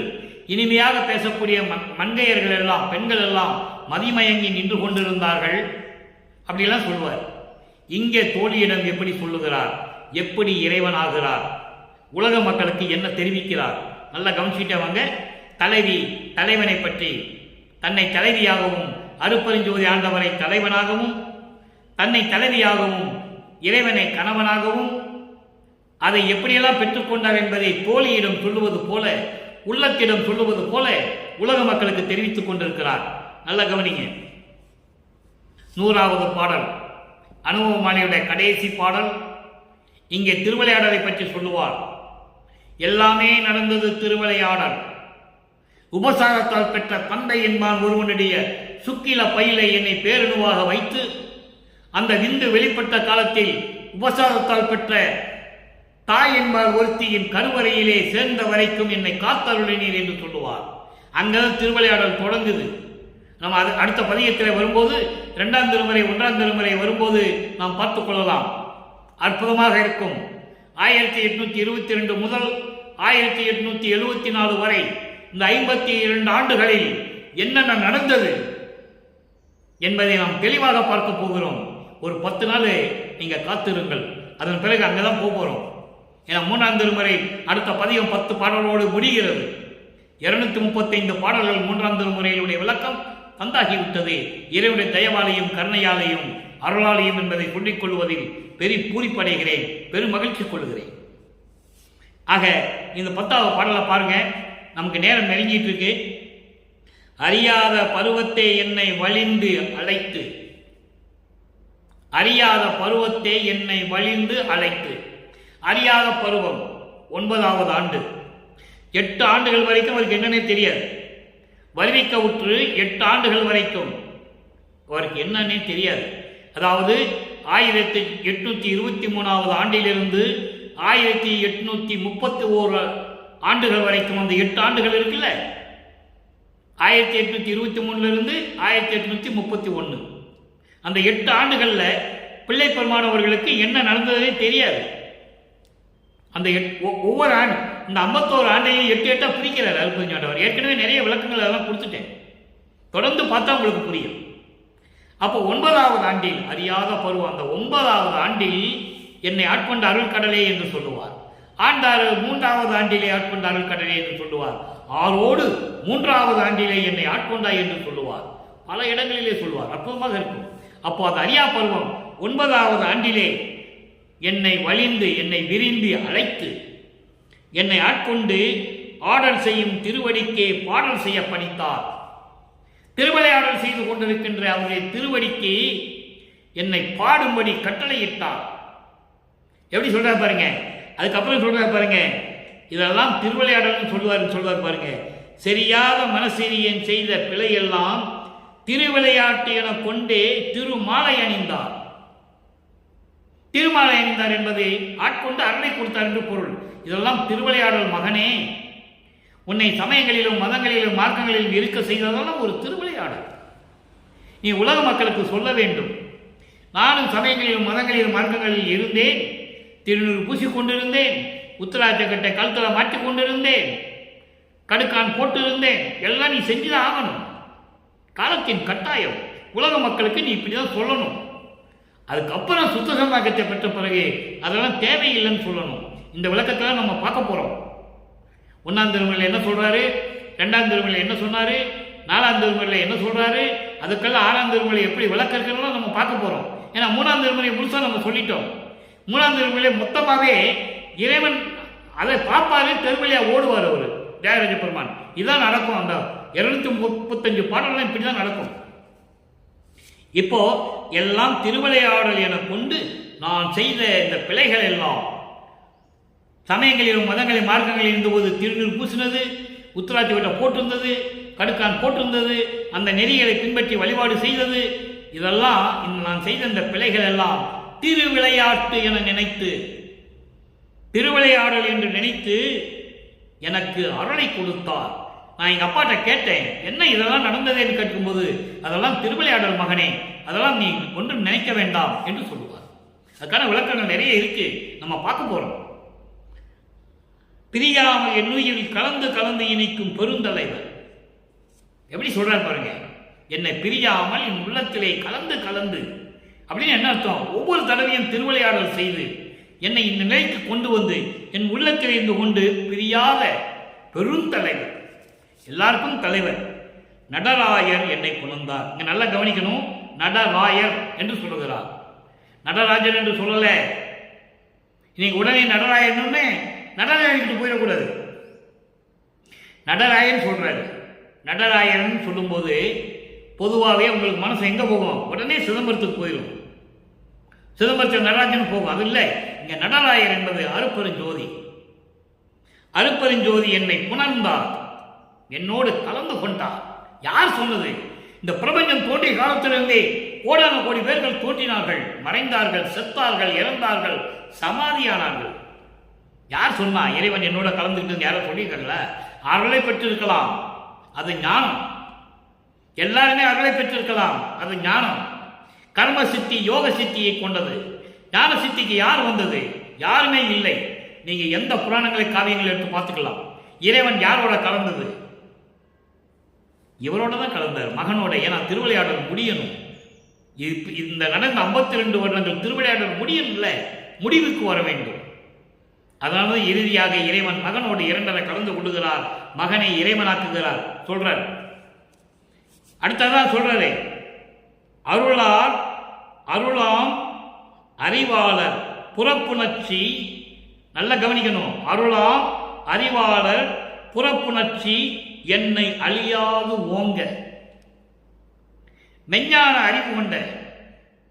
இனிமையாக பேசக்கூடிய மங்கையர்கள் எல்லாம், பெண்கள் எல்லாம் மதிமயங்கி நின்று கொண்டிருந்தார்கள். அப்படியெல்லாம் சொல்லுவார். இங்கே தோழியிடம் எப்படி சொல்லுகிறார், எப்படி இறைவன் ஆகிறார், உலக மக்களுக்கு என்ன தெரிவிக்கிறார், நல்லா கவனிச்சுட்டவங்க. தலைவனை பற்றி, தன்னை தலைவியாகவும் அருட்பெருஞ்சோதி ஆண்டவரை தலைவனாகவும், தன்னை தலைவியாகவும் இறைவனை கணவனாகவும் அதை எப்படியெல்லாம் பெற்றுக்கொண்டார் என்பதை தோழியிடம் சொல்லுவது போல, உள்ளத்திடம் சொல்லுவது போல உலக மக்களுக்கு தெரிவித்துக் கொண்டிருக்கிறார். நல்ல கவனிங்க. 100வது பாடல் அனுபவமானியுடைய கடைசி பாடல். இங்கே திருவிளையாடலை பற்றி சொல்லுவார். எல்லாமே நடந்தது திருவிளையாடல். உபசாரத்தால் பெற்ற தந்தை என்பான் ஒருவனுடைய சுக்கில பையிலை என்னை பேரணுவாக வைத்து, அந்த விந்து வெளிப்பட்ட காலத்தில் உபசாரத்தால் பெற்ற தாய் என்பார் ஒருத்தியின் கருவறையிலே சேர்ந்த வரைக்கும் என்னை காத்தருளினீர் என்று சொல்லுவார். அங்கதான் திருவிளையாடல் தொடங்குது. நம்ம அடுத்த பதியத்தில் வரும்போது 2ஆம் திருமுறை 1ஆம் திருமுறை வரும்போது நாம் பார்த்துக் கொள்ளலாம். அற்புதமாக இருக்கும். 1822 முதல் 1874 வரை இந்த 52 ஆண்டுகளில் என்னென்ன நடந்தது என்பதை நாம் தெளிவாக பார்க்க போகிறோம். ஒரு 10 நாள் நீங்க காத்திருங்கள். அதன் பிறகு அங்கதான் போகிறோம். ஏன்னா 3ஆம் திருமுறை அடுத்த பதிகம் 10 பாடல்களோடு முடிகிறது. 235 பாடல்கள் 3ஆம் திருமுறையினுடைய விளக்கம் தந்தாகிவிட்டது. இறைவனுடைய தயவாலையும் கருணையாலையும் அருளாலையும் என்பதை சொல்லிக் கொள்வதில் பூரிப்படைகிறேன், பெரும் மகிழ்ச்சி கொள்கிறேன். ஆக இந்த 10வது பாடலை பாருங்க. நமக்கு நேரம் நெருங்கிட்டு இருக்கு. அறியாத பருவத்தை என்னை வழிந்து அழைத்து, அறியாத பருவத்தை என்னை வழிந்து அழைத்து. அறியாத பருவம் 9வது ஆண்டு. 8 ஆண்டுகள் வரைக்கும் அவருக்கு என்னன்னே தெரியாது. வருவிக்க உற்று 8 ஆண்டுகள் வரைக்கும் அவருக்கு என்னன்னே தெரியாது. அதாவது 1823வது ஆண்டிலிருந்து 1831 ஆண்டுகள் வரைக்கும், அந்த 8 ஆண்டுகள் இருக்குல்ல, 1823 1831 அந்த 8 ஆண்டுகள்ல பிள்ளை பெருமானவர்களுக்கு என்ன நடந்ததே தெரியாது. அந்த ஒவ்வொரு ஆண்டு, இந்த 51 ஆண்டையும் 8 8 பிரிக்கிறார் அருட்பெருஞ்சாண்டவர். ஏற்கனவே நிறைய விளக்கங்கள் அதெல்லாம் கொடுத்துட்டேன். தொடர்ந்து பார்த்தா உங்களுக்கு புரியும். அப்போ 9வது ஆண்டில், அறியாத பருவம், அந்த 9வது ஆண்டில் என்னை ஆட்கொண்ட அருள் கடலே என்று சொல்லுவார். ஆண்டாறு 3வது ஆண்டிலே ஆட்கொண்ட அருள் கடலே என்று சொல்லுவார். ஆரோடு 3வது ஆண்டிலே என்னை ஆட்கொண்டாய் என்று சொல்லுவார். பல இடங்களிலே சொல்லுவார். அற்புதமாக இருக்கும். அப்போ அது அறியா பருவம். 9வது ஆண்டிலே என்னை வலிந்து, என்னை விரிந்து அழைத்து, என்னை ஆட்கொண்டு ஆடல் செய்யும் திருவடிக்கே பாடல் செய்ய பணித்தார். திருவிளையாடல் செய்து கொண்டிருக்கின்ற அவருடைய திருவடிக்கு என்னை பாடும்படி கட்டளையிட்டார். எப்படி சொல்றாரு பாருங்க. அதுக்கப்புறம் சொல்றாரு பாருங்க, இதெல்லாம் திருவிளையாடல் சொல்வார் பாருங்க. சரியாத மனசெரியன் செய்த பிழையெல்லாம் திருவிளையாட்டு என கொண்டே திருமாலை அணிந்தார். திருமாலை அணிந்தார் என்பது ஆட்கொண்டு அருளை கொடுத்தார் என்று பொருள். இதெல்லாம் திருவிளையாடல் மகனே, உன்னை சமயங்களிலும் மதங்களிலும் மார்க்கங்களிலும் இருக்க செய்ததெல்லாம் ஒரு திருவிளையாடல். நீ உலக மக்களுக்கு சொல்ல வேண்டும், நானும் சமயங்களிலும் மதங்களிலும் மார்க்கங்களில் இருந்தேன், திருநூறு பூசிக்கொண்டிருந்தேன், உத்தராட்ச கட்டை கழுத்தில் மாற்றிக் கொண்டிருந்தேன், கடுக்கான் போட்டிருந்தேன். எல்லாம் நீ செஞ்சுதான் ஆகணும். காலத்தின் கட்டாயம். உலக மக்களுக்கு நீ இப்படிதான் சொல்லணும். அதுக்கப்புறம் சுத்த சம்பாக்கத்தை பெற்ற பிறகு அதெல்லாம் தேவையில்லைன்னு சொல்லணும். இந்த விளக்கத்தில் நம்ம பார்க்க போறோம். 1ஆம் திருமுறையில் என்ன சொல்றாரு, 2ஆம் திருமுறையில் என்ன சொன்னாரு, 4ஆம் திருமுறையில் என்ன சொல்றாரு, அதுக்கெல்லாம் 6ஆம் திருமுறை எப்படி விளக்க இருக்கிறதோ நம்ம பார்க்க போறோம். ஏன்னா 3ஆம் திருமுறை முழுசா நம்ம சொல்லிட்டோம். 3ஆம் திருமுறையில மொத்தமாகவே இறைவன் அதை பார்ப்பாரு, திருமலையா ஓடுவார் அவர் தியாகராஜ பெருமான். இதான் நடக்கும். அந்த 235 பாடல்கள் இப்படிதான் நடக்கும். இப்போ எல்லாம் திருவிளையாடல் என கொண்டு நான் செய்த இந்த பிழைகள் எல்லாம் சமயங்களிலும் மதங்களிலும் மார்க்கங்களில் இருந்தபோது திருநீர் பூசினது, உத்தராட்சி விட்ட போட்டிருந்தது, கடுக்கான் போட்டிருந்தது, அந்த நெறிகளை பின்பற்றி வழிபாடு செய்தது, இதெல்லாம் நான் செய்த இந்த பிழைகள் எல்லாம் திருவிளையாட்டு என நினைத்து, திருவிளையாடல் என்று நினைத்து எனக்கு அருளை கொடுத்தார். நான் எங்க அப்பாட்ட கேட்டேன், என்ன இதெல்லாம் நடந்ததேன்னு கேட்கும்போது, அதெல்லாம் திருவிளையாடல் மகனே, அதெல்லாம் நீ ஒன்றும் நினைக்க வேண்டாம் என்று சொல்லுவார். அதுக்கான விளக்கங்கள் நிறைய இருக்கு, நம்ம பார்க்க போறோம். பிரியாமல் என் உயிரில் கலந்து கலந்து இணைக்கும் பெருந்தலைவர். எப்படி சொல்றாரு பாருங்க, என்னை பிரியாமல் என் உள்ளத்திலே கலந்து கலந்து அப்படின்னு என்ன அர்த்தம்? ஒவ்வொரு தடவையும் திருவிளையாடல் செய்து என்னை இந்த நிலைக்கு கொண்டு வந்து என் உள்ளத்தில் இருந்து கொண்டு பிரியாத பெருந்தலைவர், எல்லாருக்கும் தலைவர் நடராயர் என்னை கொண்டார். இங்க நல்லா கவனிக்கணும், நடராயர் என்று சொல்லுகிறார். நடராஜர் என்று சொல்லல. இன்னைக்கு உடனே நடராயர்னு நடராயன் போயிடக்கூடாது. நடராயன் சொல்றாரு. நடராயன் சொல்லும்போது பொதுவாகவே உங்களுக்கு மனசு எங்க போகும்? உடனே சிதம்பரத்துக்கு போயிடும். சிதம்பரத்தில் நடராஜன் போகும். அது இல்லை. இங்க நடராயர் என்பது அருப்பெருஞ்சோதி. அருப்பெருஞ்சோதி என்னை புணர்ந்தார், என்னோடு கலந்து கொண்டார். யார் சொன்னது? இந்த பிரபஞ்சம் தோன்றிய காலத்திலிருந்தே கோடான கோடி பேர்கள் தோன்றினார்கள், மறைந்தார்கள், செத்தார்கள், இறந்தார்கள், சமாதியானார்கள். யார் சொன்னா இறைவன் என்னோட கலந்துக்கிட்டு யாரும் சொல்லியிருக்காங்களா? அருளை பெற்றிருக்கலாம், அது ஞானம். எல்லாருமே அருளை பெற்றிருக்கலாம், அது ஞானம். கர்ம சித்தி யோக சித்தியை கொண்டது. ஞான சித்திக்கு யார் வந்தது? யாருமே இல்லை. நீங்க எந்த புராணங்களை காவியங்களை எடுத்து பார்த்துக்கலாம். இறைவன் யாரோட கலந்தது? இவரோட தான் கலந்தார், மகனோட. ஏன்னா திருவிளையாடல் முடியணும். இந்த நடந்த 52 வருடங்கள் திருவிளையாடல் முடியும் இல்லை, முடிவுக்கு வர வேண்டும். அதனால இறுதியாக இறைவன் மகனோடு 2 கலந்து கொள்ளுகிறார், மகனை இறைவனாக்குகிறார் சொல்றார். அடுத்ததான் சொல்றாரு, அருளால் அருளாம் அறிவாளர் புறப்புணர்ச்சி. நல்ல கவனிக்கணும், அருளாம் அறிவாளர் புறப்புணர்ச்சி என்னை அழியாது ஓங்க. மெஞ்ஞான அறிவு கொண்ட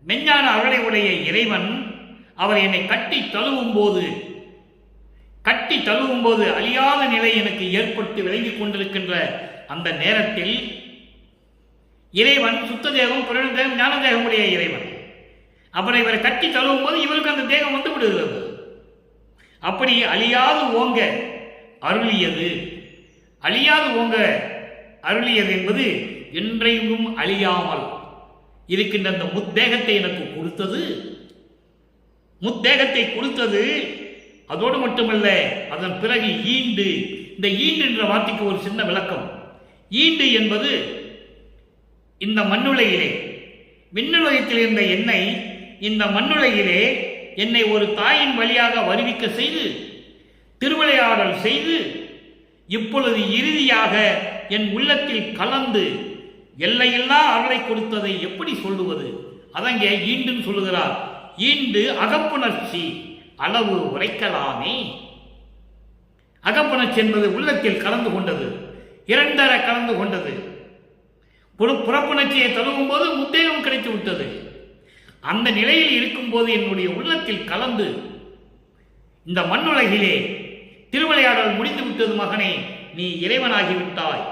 மெஞ்ஞான அருளை உடைய இறைவன் அவர் என்னை கட்டி தழுவும் போது அழியாத நிலை எனக்கு ஏற்பட்டு விளங்கிக் கொண்டிருக்கின்ற அந்த நேரத்தில் இறைவன் சுத்த தேகம், புரண தேகம், ஞான தேகமுடைய இறைவன் அவரை இவரை கட்டி தழுவும் போது இவருக்கு அந்த தேகம் வந்து விடுகிறது. அப்படி அழியாது ஓங்க அருளியது. அழியாது ஓங்க அருளியது என்பது என்றையும் அழியாமல் இருக்கின்ற அந்த முத்தேகத்தை எனக்கு கொடுத்தது. முத்தேகத்தை கொடுத்தது அதோடு மட்டுமல்ல, அதன் பிறகு ஈண்டு. இந்த ஈண்டு என்ற வார்த்தைக்கு ஒரு சின்ன விளக்கம். ஈண்டு என்பது இந்த மண்ணுலகிலே விண்ணுலகத்தில் இருந்த என்னை இந்த மண்ணுலகிலே என்னை ஒரு தாயின் வழியாக வருவிக்க செய்து திருவிளையாடல் செய்து இப்பொழுது இறுதியாக என் உள்ளத்தில் கலந்து எல்லையில்லா அருளை கொடுத்ததை எப்படி சொல்லுவது? அதங்கே ஈண்டுன்னு சொல்லுகிறார். ஈண்டு அகப்புணர்ச்சி அளவு உரைக்கலாமே. அகப்புணர்ச்சி என்பது உள்ளத்தில் கலந்து கொண்டது, இரண்டர கலந்து கொண்டது. புறப்புணர்ச்சியை தழுவும் போது உத்தேகம் கிடைத்து விட்டது. அந்த நிலையில் இருக்கும்போது என்னுடைய உள்ளத்தில் கலந்து இந்த மண்ணுலகிலே திருவிளையாடல் முடிந்து விட்டது மகனே, நீ இறைவனாகிவிட்டாய்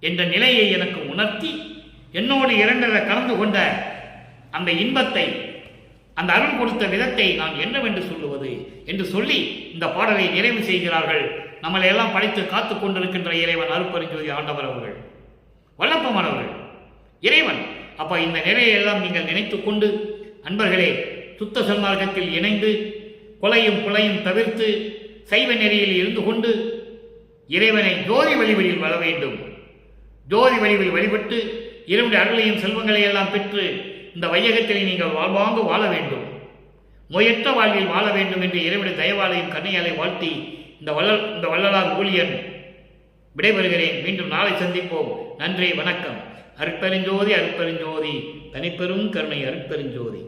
என்ற நிலையை எனக்கு உணர்த்தி என்னோடு இரண்டர கலந்து கொண்ட அந்த இன்பத்தை, அந்த அருள் கொடுத்த விதத்தை நான் என்னவென்று சொல்லுவது என்று சொல்லி இந்த பாடலை நிறைவு செய்கிறார்கள். நம்மளை எல்லாம் படைத்து காத்து கொண்டிருக்கின்ற இறைவன் அருட்பெருஞ்சோதி ஆண்டவர் அவர்கள், வல்லப்பமானவர்கள், இறைவன். அப்ப இந்த நிலையெல்லாம் நீங்கள் நினைத்து கொண்டு அன்பர்களே, சுத்த சன்மார்க்கத்தில் இணைந்து கொலையும் கொலையும் தவிர்த்து சைவ நெறியில் இருந்து கொண்டு இறைவனை ஜோதி வழிவழியில் வர வேண்டும். ஜோதி வழிவில் வழிபட்டு இறைவனுடைய அருளையும் செல்வங்களை எல்லாம் பெற்று இந்த வையகத்திலே நீங்கள் வாழ்வாங்கு வாழ வேண்டும், நோயற்ற வாழ்வில் வாழ வேண்டும் என்று இறைவனுடைய தயவாலையும் கண்ணையாலை வாழ்த்தி இந்த வள்ளலார் ஊழியன் விடைபெறுகிறேன். மீண்டும் நாளை சந்திப்போம். நன்றி, வணக்கம். அருட்பெருஞ்சோதி, அருட்பெருஞ்சோதி, தனிப்பெரும் கருணை அருட்பெருஞ்சோதி.